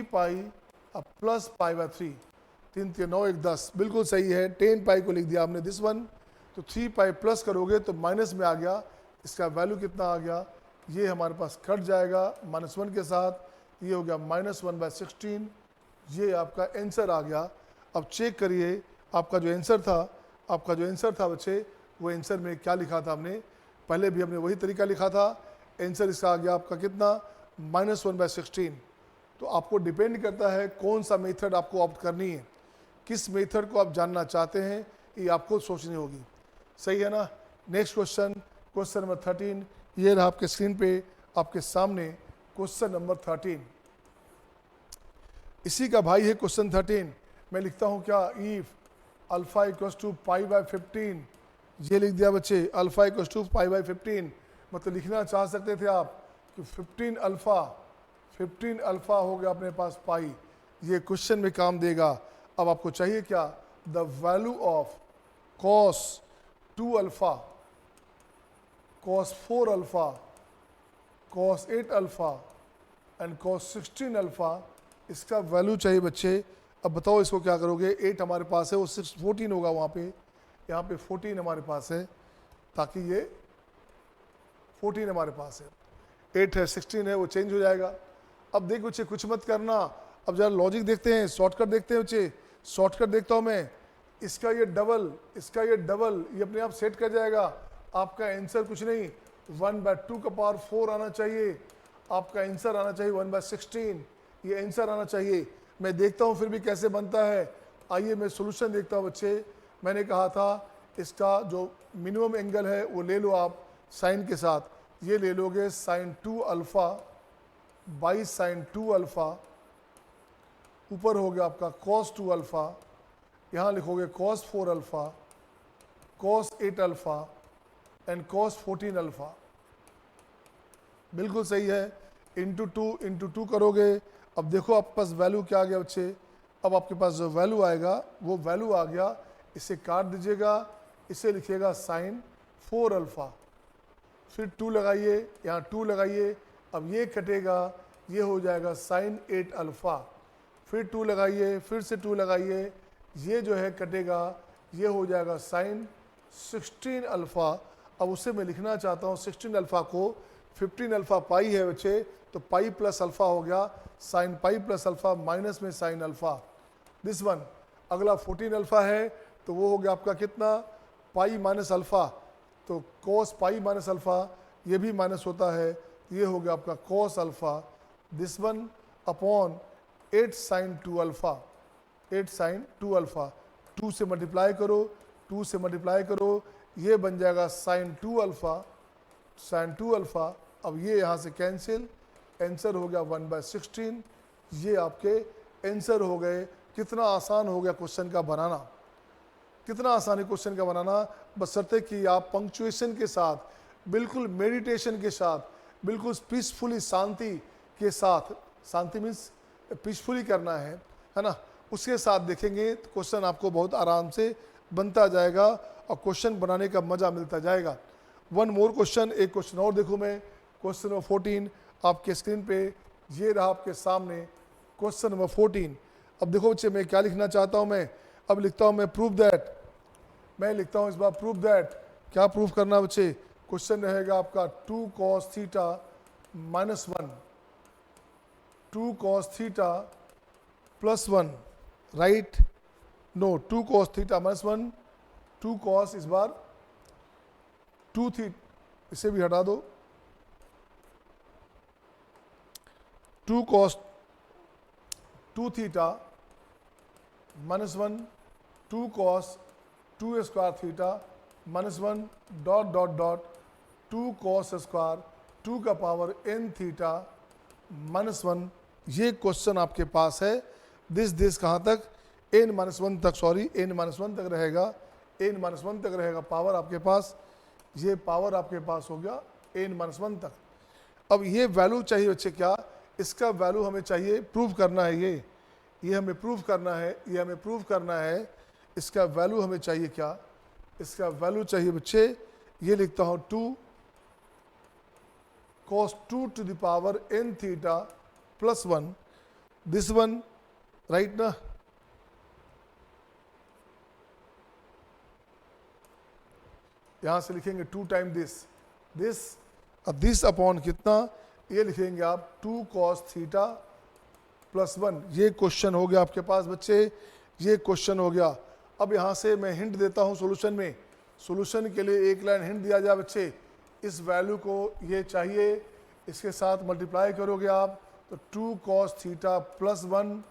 पाई अब प्लस पाई बाय 3, 3 3 9 1 10, बिल्कुल सही है। 10 पाई को लिख दिया आपने दिस वन, तो 3 पाई प्लस करोगे तो माइनस में आ गया, इसका वैल्यू कितना आ गया, ये हमारे पास कट जाएगा -1 के साथ, ये हो गया -1/16। ये आपका आंसर आ गया। अब चेक करिए आपका जो आंसर था बच्चे, वो आंसर में क्या लिखा था हमने, पहले भी हमने वही तरीका लिखा था। आंसर इसका आ गया आपका कितना, -1/16। तो आपको डिपेंड करता है कौन सा मेथड आपको ऑप्ट करनी है, किस मेथड को आप जानना चाहते हैं, ये आपको सोचनी होगी। सही है ना। नेक्स्ट क्वेश्चन, क्वेश्चन नंबर 13, ये रहा आपके स्क्रीन पे आपके सामने क्वेश्चन नंबर 13। इसी का भाई है क्वेश्चन 13। मैं लिखता हूँ क्या, if alpha equals to pi by 15, ये लिख दिया बच्चे, alpha equals to pi by 15। मतलब लिखना चाह सकते थे आप कि 15 अल्फा हो गया अपने पास पाई, ये क्वेश्चन में काम देगा। अब आपको चाहिए क्या, the value of cos 2 alpha, cos 4 alpha, cos 8 alpha and cos 16 alpha, इसका वैल्यू चाहिए बच्चे। अब बताओ इसको क्या करोगे, 8 हमारे पास है, वो 14 होगा वहाँ पे, यहाँ पे 14 हमारे पास है, ताकि ये 14 हमारे पास है, 8 है 16 है, वो चेंज हो जाएगा। अब देख बच्चे कुछ मत करना, अब जरा लॉजिक देखते हैं, शॉर्टकट देखते हैं बच्चे, शॉर्टकट देखता हूँ मैं। इसका ये डबल, ये अपने आप सेट कर जाएगा। आपका आंसर कुछ नहीं, 1/2 का पावर 4 आना चाहिए, आपका आंसर आना चाहिए 1/16, ये आंसर आना चाहिए। मैं देखता हूँ फिर भी कैसे बनता है। आइए मैं सोल्यूशन देखता हूँ बच्चे। मैंने कहा था इसका जो मिनिमम एंगल है वो ले लो आप साइन के साथ, ये ले लोगे sine 2 alpha by sine 2 alpha, ऊपर हो गया आपका कॉस 2 अल्फा, यहाँ लिखोगे cos 4 alpha, cos 8 alpha and cos 14 alpha. बिल्कुल सही है। इंटू 2 करोगे। अब देखो आपके पास वैल्यू क्या आ गया बच्चे, अब आपके पास जो वैल्यू आएगा वो वैल्यू आ गया, इसे काट दीजिएगा, इसे लिखिएगा साइन 4 अल्फा, फिर 2 लगाइए, यहाँ 2 लगाइए, अब ये कटेगा, ये हो जाएगा साइन 8 अल्फा, फिर 2 लगाइए, फिर से 2 लगाइए, ये जो है कटेगा, ये हो जाएगा साइन 16 अल्फा। अब उससे मैं लिखना चाहता हूँ 16 अल्फा को, 15 अल्फा पाई है बच्चे, तो पाई प्लस अल्फा हो गया, sine pi plus alpha minus में साइन अल्फा, दिस वन। अगला 14 अल्फा है, तो वो हो गया आपका कितना, पाई माइनस अल्फा, तो कॉस पाई माइनस अल्फा, ये भी माइनस होता है, ये हो गया आपका cos alpha, this one upon 8 sine 2 alpha, 8 sine 2 alpha, 2 से मल्टीप्लाई करो, 2 से मल्टीप्लाई करो, ये बन जाएगा साइन 2 अल्फा, साइन 2 अल्फा। अब ये यहाँ से कैंसिल, आंसर हो गया 1/16। ये आपके आंसर हो गए। कितना आसान हो गया क्वेश्चन का बनाना, कितना आसान है क्वेश्चन का बनाना, बशर्ते कि आप पंक्चुएशन के साथ, बिल्कुल मेडिटेशन के साथ, बिल्कुल पीसफुली, शांति के साथ, शांति मीन्स पीसफुली करना है ना, उसके साथ देखेंगे तो क्वेश्चन आपको बहुत आराम से बनता जाएगा और क्वेश्चन बनाने का मज़ा मिलता जाएगा। वन मोर क्वेश्चन, एक क्वेश्चन और देखो मैं, क्वेश्चन नंबर 14 आपके स्क्रीन पे ये रहा आपके सामने, क्वेश्चन नंबर 14। अब देखो बच्चे मैं क्या लिखना चाहता हूँ, मैं अब लिखता हूँ मैं प्रूव दैट, मैं लिखता हूँ इस बार प्रूव दैट। क्या प्रूव करना बच्चे? क्वेश्चन रहेगा आपका 2 cos theta minus 1, 2 cos theta plus 1, right? No, 2 cos theta minus 1, 2 cos इस बार 2 थीटा, इसे भी हटा दो, 2 cos 2 theta minus 1, 2 cos 2 square theta minus 1 dot dot dot 2 cos square 2 का पावर n थीटा माइनस 1। ये क्वेश्चन आपके पास है। दिस कहाँ तक? n माइनस 1 तक, सॉरी n माइनस 1 तक रहेगा, n माइनस 1 तक रहेगा पावर आपके पास, ये पावर आपके पास हो गया n माइनस 1 तक। अब ये वैल्यू चाहिए बच्चे, क्या इसका वैल्यू हमें चाहिए, प्रूव करना है, ये हमें प्रूव करना है, ये हमें प्रूव करना है। इसका वैल्यू हमें चाहिए क्या? इसका वैल्यू चाहिए बच्चे, ये लिखता हूँ 2 cos 2 to the power n theta plus 1, this one, right ना? यहां से लिखेंगे 2 टाइम दिस अपॉन कितना, ये लिखेंगे आप 2 cos थीटा प्लस 1। ये क्वेश्चन हो गया आपके पास बच्चे, ये क्वेश्चन हो गया। अब यहाँ से मैं हिंट देता हूँ सॉल्यूशन में, सॉल्यूशन के लिए एक लाइन हिंट दिया जाए बच्चे, इस वैल्यू को ये चाहिए, इसके साथ मल्टीप्लाई करोगे आप तो 2 cos theta plus 1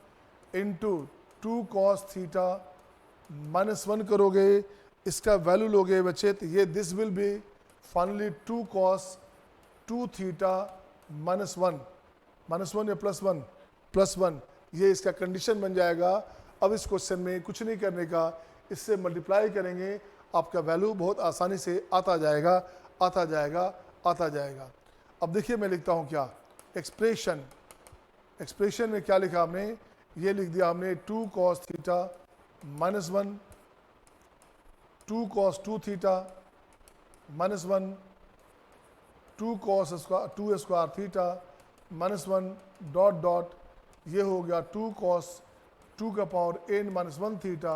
into 2 cos theta minus 1 करोगे, इसका वैल्यू लोगे बच्चे तो ये this will be finally 2 cos 2 theta minus 1 या प्लस 1, ये इसका कंडीशन बन जाएगा। अब इस क्वेश्चन में कुछ नहीं करने का, इससे मल्टीप्लाई करेंगे, आपका वैल्यू बहुत आसानी से आता जाएगा, आता जाएगा, आता जाएगा। अब देखिए मैं लिखता हूँ क्या, एक्सप्रेशन, एक्सप्रेशन में क्या लिखा हमने, ये लिख दिया हमने 2 cos theta minus 1, 2 cos 2 theta minus 1, 2 cos square 2 square theta minus 1 dot dot, ये हो गया 2 cos 2 का power n minus 1 theta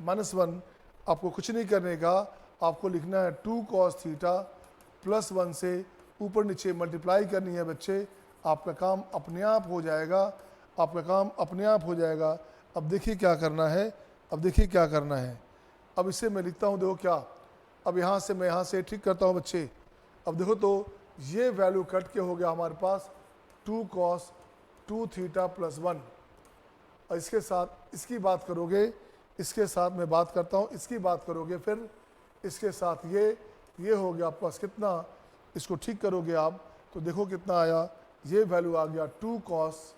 minus 1। आपको कुछ नहीं करने का, आपको लिखना है 2 cos थीटा प्लस 1 से ऊपर नीचे मल्टीप्लाई करनी है बच्चे, आपका काम अपने आप हो जाएगा, आपका काम अपने आप हो जाएगा। अब देखिए क्या करना है, अब देखिए क्या करना है। अब इसे मैं लिखता हूँ, देखो क्या, अब यहाँ से मैं यहाँ से ठीक करता हूँ बच्चे। अब देखो तो ये वैल्यू कट के हो गया हमारे पास 2 cos 2 थीटा प्लस 1, और इसके साथ इसकी बात करोगे, इसके साथ मैं बात करता हूँ, इसकी बात करोगे, फिर इसके साथ ये हो गया आपके पास कितना, इसको ठीक करोगे आप तो देखो कितना आया, ये वैल्यू आ गया 2 cos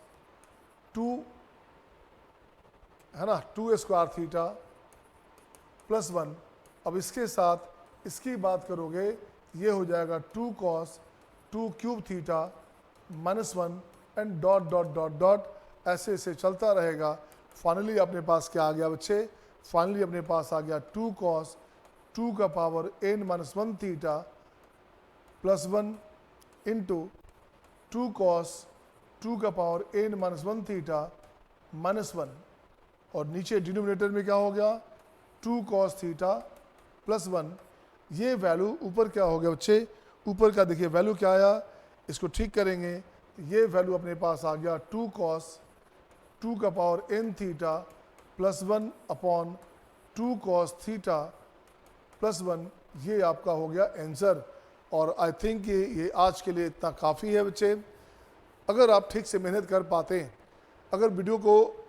2 है ना 2 स्क्वायर थीटा प्लस 1। अब इसके साथ इसकी बात करोगे, ये हो जाएगा 2 cos 2 cube theta minus 1 and dot dot dot dot, ऐसे ऐसे चलता रहेगा। फाइनली अपने पास क्या आ गया बच्चे, फाइनली अपने पास आ गया 2 cos 2 का power n minus 1 theta plus 1 into 2 cos 2 का power n minus 1 theta minus 1, और नीचे डिनोमिनेटर में क्या हो गया 2 cos थीटा प्लस 1। ये वैल्यू ऊपर क्या हो गया बच्चे, ऊपर का देखिए वैल्यू क्या आया, इसको ठीक करेंगे, ये वैल्यू अपने पास आ गया 2 cos 2 का power n theta plus 1 upon 2 cos theta plus 1, ये आपका हो गया आंसर। और आई थिंक ये आज के लिए इतना काफ़ी है बच्चे। अगर आप ठीक से मेहनत कर पाते हैं, अगर वीडियो को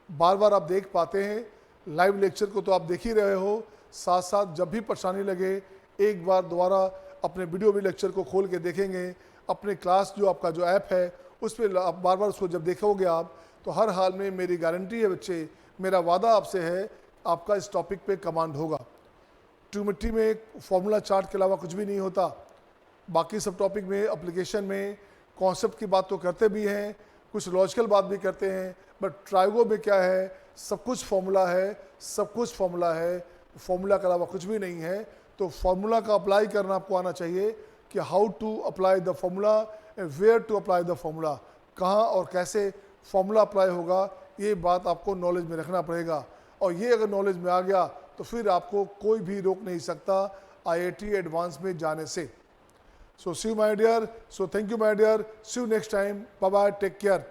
बार बार आप देख पाते हैं, लाइव लेक्चर को तो आप देख ही रहे हो, साथ साथ जब भी परेशानी लगे एक बार दोबारा अपने वीडियो भी लेक्चर को खोल के देखेंगे, अपने क्लास जो आपका जो ऐप है उस पर आप बार बार उसको जब देखोगे आप तो हर हाल में मेरी गारंटी है बच्चे, मेरा वादा आपसे है, आपका इस टॉपिक पे कमांड होगा। ट्यूमेट्री में फॉर्मूला चार्ट के अलावा कुछ भी नहीं होता। बाकी सब टॉपिक में, एप्लीकेशन में कॉन्सेप्ट की बात तो करते भी हैं, कुछ लॉजिकल बात भी करते हैं, बट ट्राइगो में क्या है, सब कुछ फॉर्मूला है, सब कुछ फॉर्मूला है, फॉर्मूला के अलावा कुछ भी नहीं है। तो फॉर्मूला का अप्लाई करना आपको आना चाहिए कि how to apply the formula and where to apply the formula, कहाँ और कैसे फॉर्मूला अप्लाई होगा, ये बात आपको नॉलेज में रखना पड़ेगा। और ये अगर नॉलेज में आ गया तो फिर आपको कोई भी रोक नहीं सकता IIT एडवांस में जाने से। So see you my dear, so thank you my dear, see you next time, bye bye, take care.